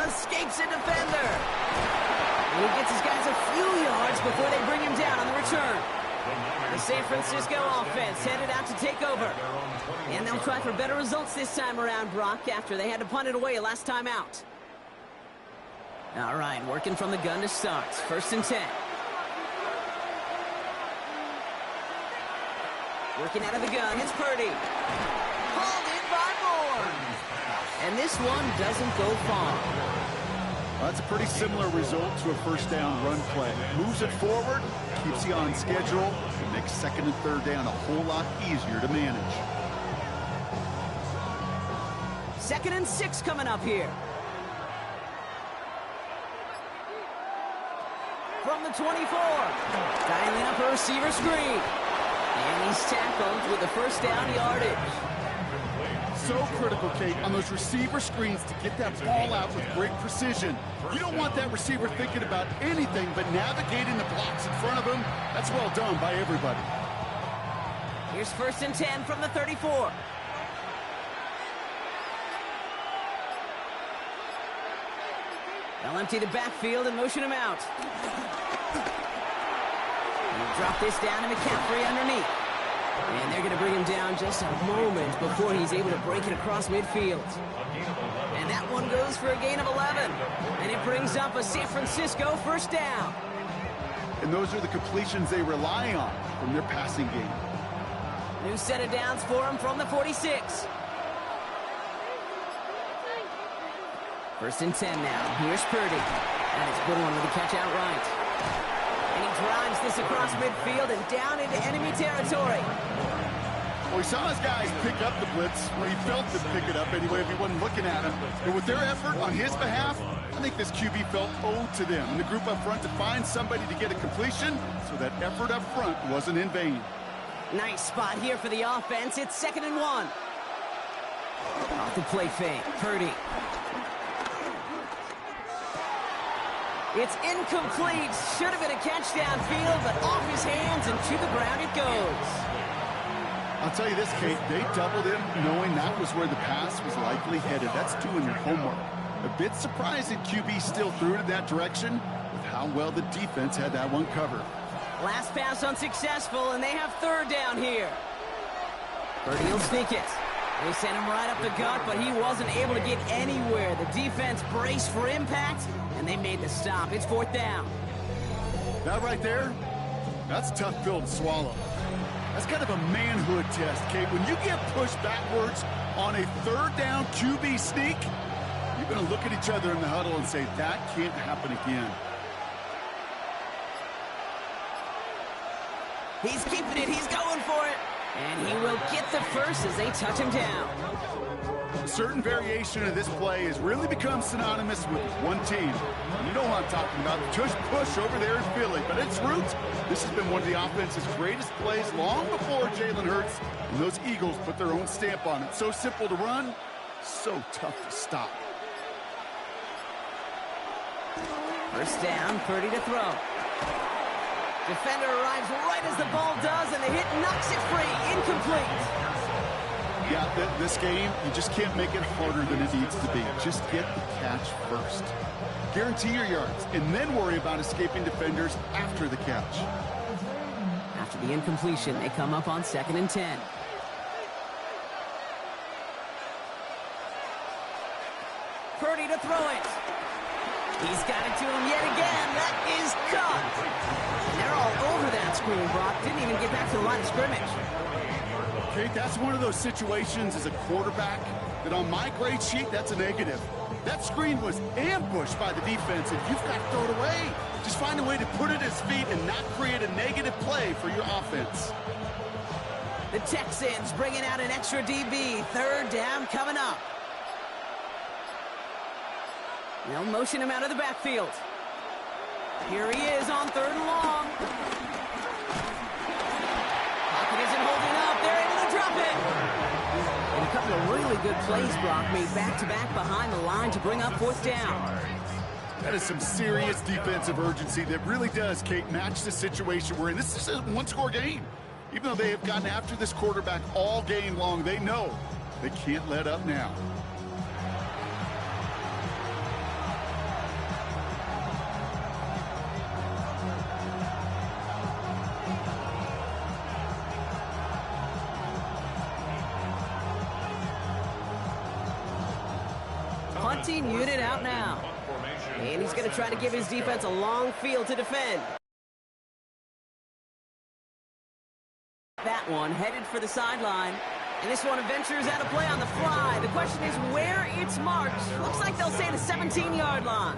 Escapes a defender. And he gets his guys a few yards before they bring him down on the return. The San Francisco offense headed out to take over. And they'll try for better results this time around, Brock, after they had to punt it away last time out. All right, working from the gun to start. 1st and 10. Working out of the gun, it's Purdy. Hauled in by Moore. And this one doesn't go far. Well, that's a pretty similar result to a 1st down run play. Moves it forward, keeps you on schedule, and makes 2nd and 3rd down a whole lot easier to manage. 2nd and 6 coming up here. from the 24. Dialing up a receiver screen. And he's tackled with the first down yardage. So critical, Kate, on those receiver screens to get that ball out with great precision. You don't want that receiver thinking about anything but navigating the blocks in front of him. That's well done by everybody. Here's 1st and 10 from the 34. They'll empty the backfield and motion him out. He'll drop this down to McCaffrey underneath. And they're going to bring him down just a moment before he's able to break it across midfield. And that one goes for a gain of 11. And it brings up a San Francisco first down. And those are the completions they rely on from their passing game. New set of downs for him from the 46. 1st and 10 now. Here's Purdy. And it's Goodwin with a catch outright. And he drives this across midfield and down into enemy territory. Well, he saw his guys pick up the blitz, or he felt them pick it up anyway if he wasn't looking at him. But with their effort on his behalf, I think this QB felt owed to them and the group up front to find somebody to get a completion, so that effort up front wasn't in vain. Nice spot here for the offense. It's 2nd and 1. Off the play fake. Purdy. It's incomplete. Should have been a catch downfield, but off his hands and to the ground it goes. I'll tell you this, Kate, they doubled him knowing that was where the pass was likely headed. That's doing your homework. A bit surprising QB still threw it in that direction with how well the defense had that one covered. Last pass unsuccessful, and they have 3rd down here. Purdy will sneak it. They sent him right up the gut, but he wasn't able to get anywhere. The defense braced for impact, and they made the stop. It's 4th down. That right there, that's a tough pill to swallow. That's kind of a manhood test, Kate. When you get pushed backwards on a 3rd down QB sneak, you're going to look at each other in the huddle and say, that can't happen again. He's keeping it. He's going for it. And he will get the first as they touch him down. A certain variation of this play has really become synonymous with one team. You know what I'm talking about, the tush push over there in Philly. But at its roots, this has been one of the offense's greatest plays long before Jalen Hurts and those Eagles put their own stamp on it. So simple to run, so tough to stop. 1st down, Purdy to throw. Defender arrives right as the ball does, and the hit knocks it free. Incomplete. Yeah, this game, you just can't make it harder than it needs to be. Just get the catch first. Guarantee your yards, and then worry about escaping defenders after the catch. After the incompletion, they come up on 2nd and 10. Purdy to throw it. He's got it to him yet again. That is caught. And they're all over that screen, Brock. Didn't even get back to the line of scrimmage. Kate, that's one of those situations as a quarterback that on my grade sheet, that's a negative. That screen was ambushed by the defense, and you've got to throw it away. Just find a way to put it at his feet and not create a negative play for your offense. The Texans bringing out an extra DB. 3rd down coming up. They'll motion him out of the backfield. Here he is on 3rd and long. Pocket isn't holding up. They're able to drop it. And a couple of really good plays, Brock, made back-to-back behind the line to bring up 4th down. That is some serious defensive urgency that really does, Kate, match the situation we're in. This is a one-score game. Even though they have gotten after this quarterback all game long, they know they can't let up now. Punting unit out now. And he's going to try to give his defense a long field to defend. That one headed for the sideline. And this one ventures out of play on the fly. The question is where it's marked. Looks like they'll say the 17-yard line.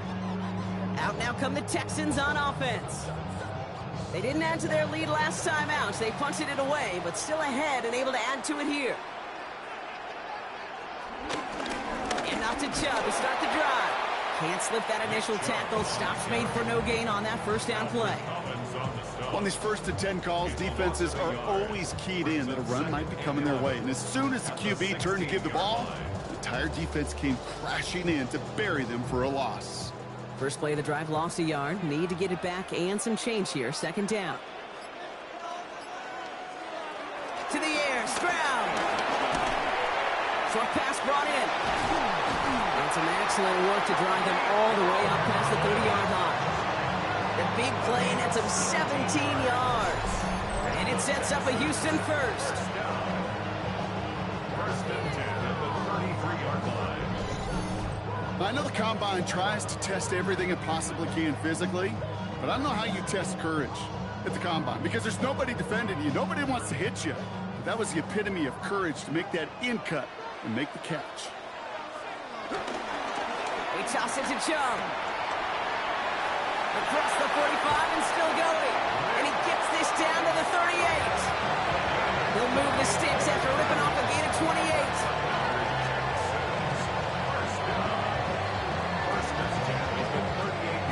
Out now come the Texans on offense. They didn't add to their lead last time out. They punted it away, but still ahead and able to add to it here. And off to Chubb to start the drive. Can't slip that initial tackle. Stops made for no gain on that first down play. On these first and 10 calls, defenses are always keyed in that a run might be coming their way. And as soon as the QB turned to give the ball, the entire defense came crashing in to bury them for a loss. First play of the drive, lost a yard. Need to get it back and some change here. Second down. To the air, Stroud. Short pass brought in. And some excellent work to drive them all the way up past the 30-yard line. The big play nets him 17 yards. And it sets up a Houston first. First and 10 at the 33-yard line. I know the Combine tries to test everything it possibly can physically, but I don't know how you test courage at the Combine because there's nobody defending you. Nobody wants to hit you. But that was the epitome of courage to make that in cut and make the catch. He tosses it to Chubb. Across the 45 and still going. And he gets this down to the 38. He'll move the sticks after ripping off a gain of 28.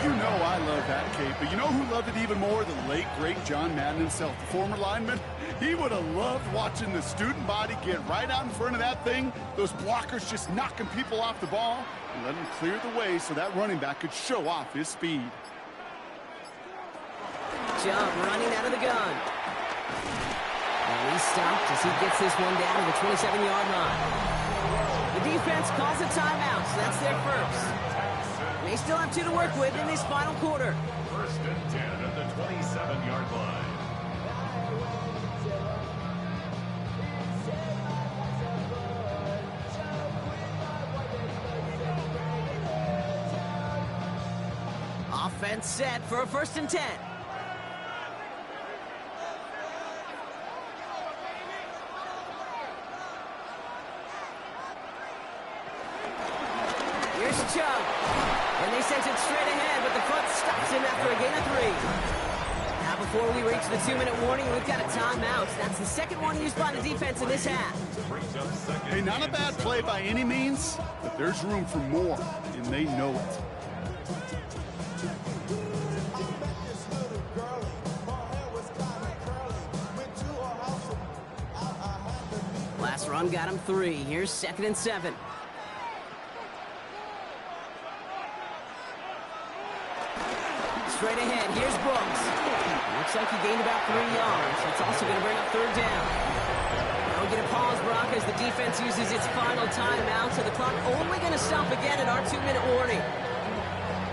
You know I love that, Kate, but you know who loved it even more? The late, great John Madden himself, the former lineman. He would have loved watching the student body get right out in front of that thing, those blockers just knocking people off the ball, and let him clear the way so that running back could show off his speed. Chubb running out of the gun. And he's stopped as he gets this one down to the 27-yard line. The defense calls a timeout, so that's their first. And they still have 2 to work with in this final quarter. First and 10 at the 27-yard line. Offense set for a first and 10. Here's Chubb. And they sent it straight ahead, but the front stops him after a gain of 3. Now before we reach the 2-minute warning, we've got a timeout. That's the second one used by the defense in this half. Hey, not a bad play by any means, but there's room for more, and they know it. Last run got him 3. Here's 2nd and 7. Straight ahead, here's Brooks. Looks like he gained about 3 yards. It's also going to bring up 3rd down. Now we get a pause, Brock, as the defense uses its final timeout, so the clock only going to stop again at our 2-minute warning.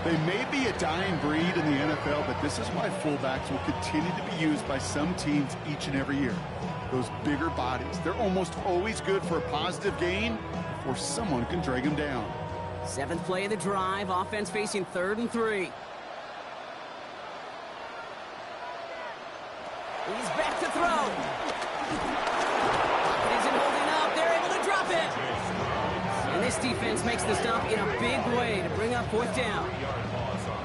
They may be a dying breed in the NFL, but this is why fullbacks will continue to be used by some teams each and every year. Those bigger bodies, they're almost always good for a positive gain before someone can drag them down. 7th play of the drive, offense facing 3rd and 3. He's back to throw. Pocket isn't holding up. They're able to drop it. And this defense makes the stop in a big way to bring up 4th down.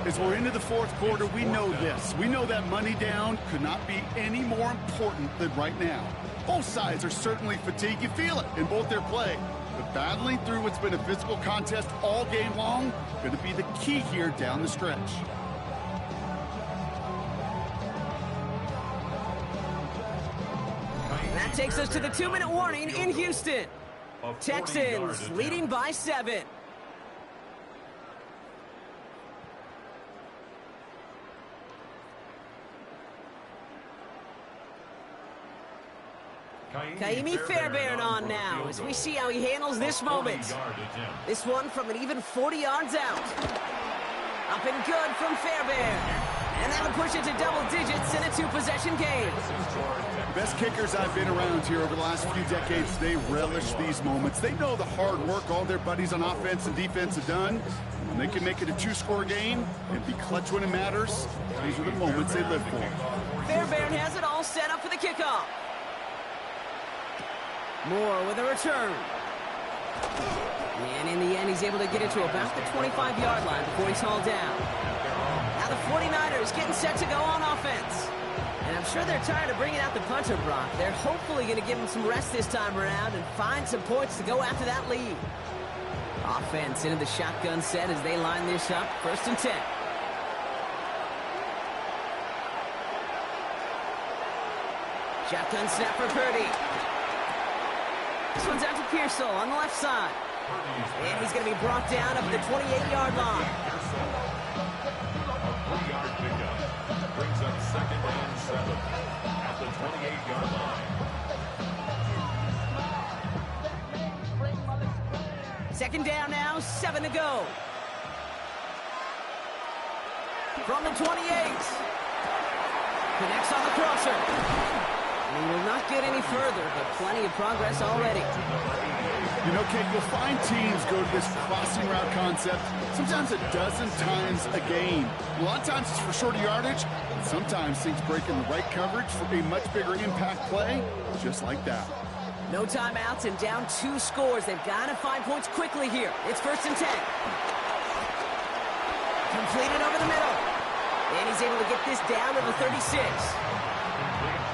As we're into the 4th quarter, we know this. We know that money down could not be any more important than right now. Both sides are certainly fatigued. You feel it in both their play. But battling through what's been a physical contest all game long going to be the key here down the stretch. That takes us to the 2-minute warning in Houston. Texans leading by 7. Kaimi Fairbairn on now as we see how he handles this moment. This one from an even 40 yards out. Up and good from Fairbairn. And that'll push it to double digits in a 2-possession game. Best kickers I've been around here over the last few decades, they relish these moments. They know the hard work all their buddies on offense and defense have done. When they can make it a 2-score game and be clutch when it matters, these are the moments they live for. Fairbairn has it all set up for the kickoff. Moore with a return. And in the end, he's able to get it to about the 25-yard line before he's hauled down. Now the 49ers getting set to go on offense. And I'm sure they're tired of bringing out the punter, Brock. They're hopefully going to give him some rest this time around and find some points to go after that lead. Offense into the shotgun set as they line this up. 1st and 10. Shotgun snap for Purdy. This one's out to Pearsall on the left side. And he's going to be brought down up at the 28-yard line. A 3-yard pickup brings up 2nd and 7 at the 28-yard line. 2nd down now, 7 to go. From the 28. Connects on the crosser. He will not get any further, but plenty of progress already. You know, Kate, you'll find teams go to this crossing route concept sometimes a dozen times a game. A lot of times it's for shorter yardage, and sometimes things break in the right coverage for a much bigger impact play, just like that. No timeouts and down 2 scores. They've got to find points quickly here. It's 1st and 10. Completed over the middle. And he's able to get this down to the 36.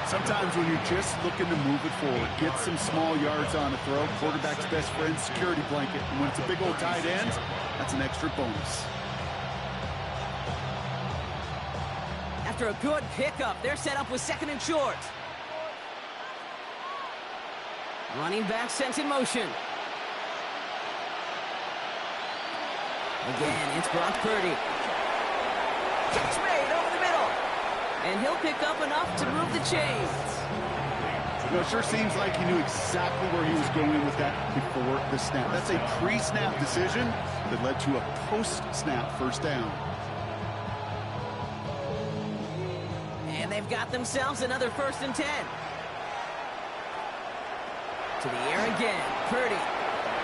Sometimes when you're just looking to move it forward, get some small yards on a throw, quarterback's best friend, security blanket. And when it's a big old tight end, that's an extra bonus. After a good pickup, they're set up with 2nd and short. Running back sent in motion. Again, it's Brock Purdy. Catch made over the middle. And he'll pick up enough to move the chains. You know, it sure seems like he knew exactly where he was going with that before the snap. That's a pre-snap decision that led to a post-snap 1st down. And they've got themselves another 1st and 10. To the air again. Purdy.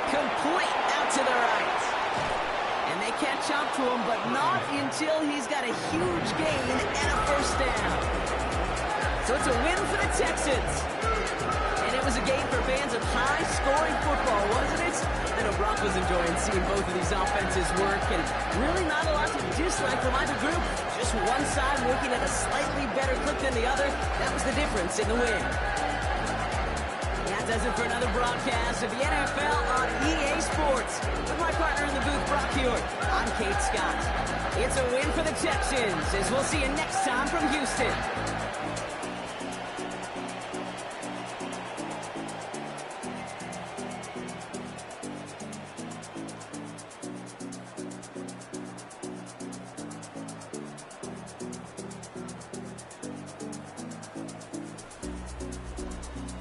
Complete out to the right. And they catch up to him, but not until he's got a huge gain and a 1st down. So it's a win for the Texans. And it was a game for fans of high-scoring football, wasn't it? I know Brock was enjoying seeing both of these offenses work, and really not a lot to dislike from either group. Just one side working at a slightly better clip than the other. That was the difference in the win. That does it for another broadcast of the NFL on EA Sports. With my partner in the booth, Brock Hewitt, I'm Kate Scott. It's a win for the Texans, as we'll see you next time from Houston.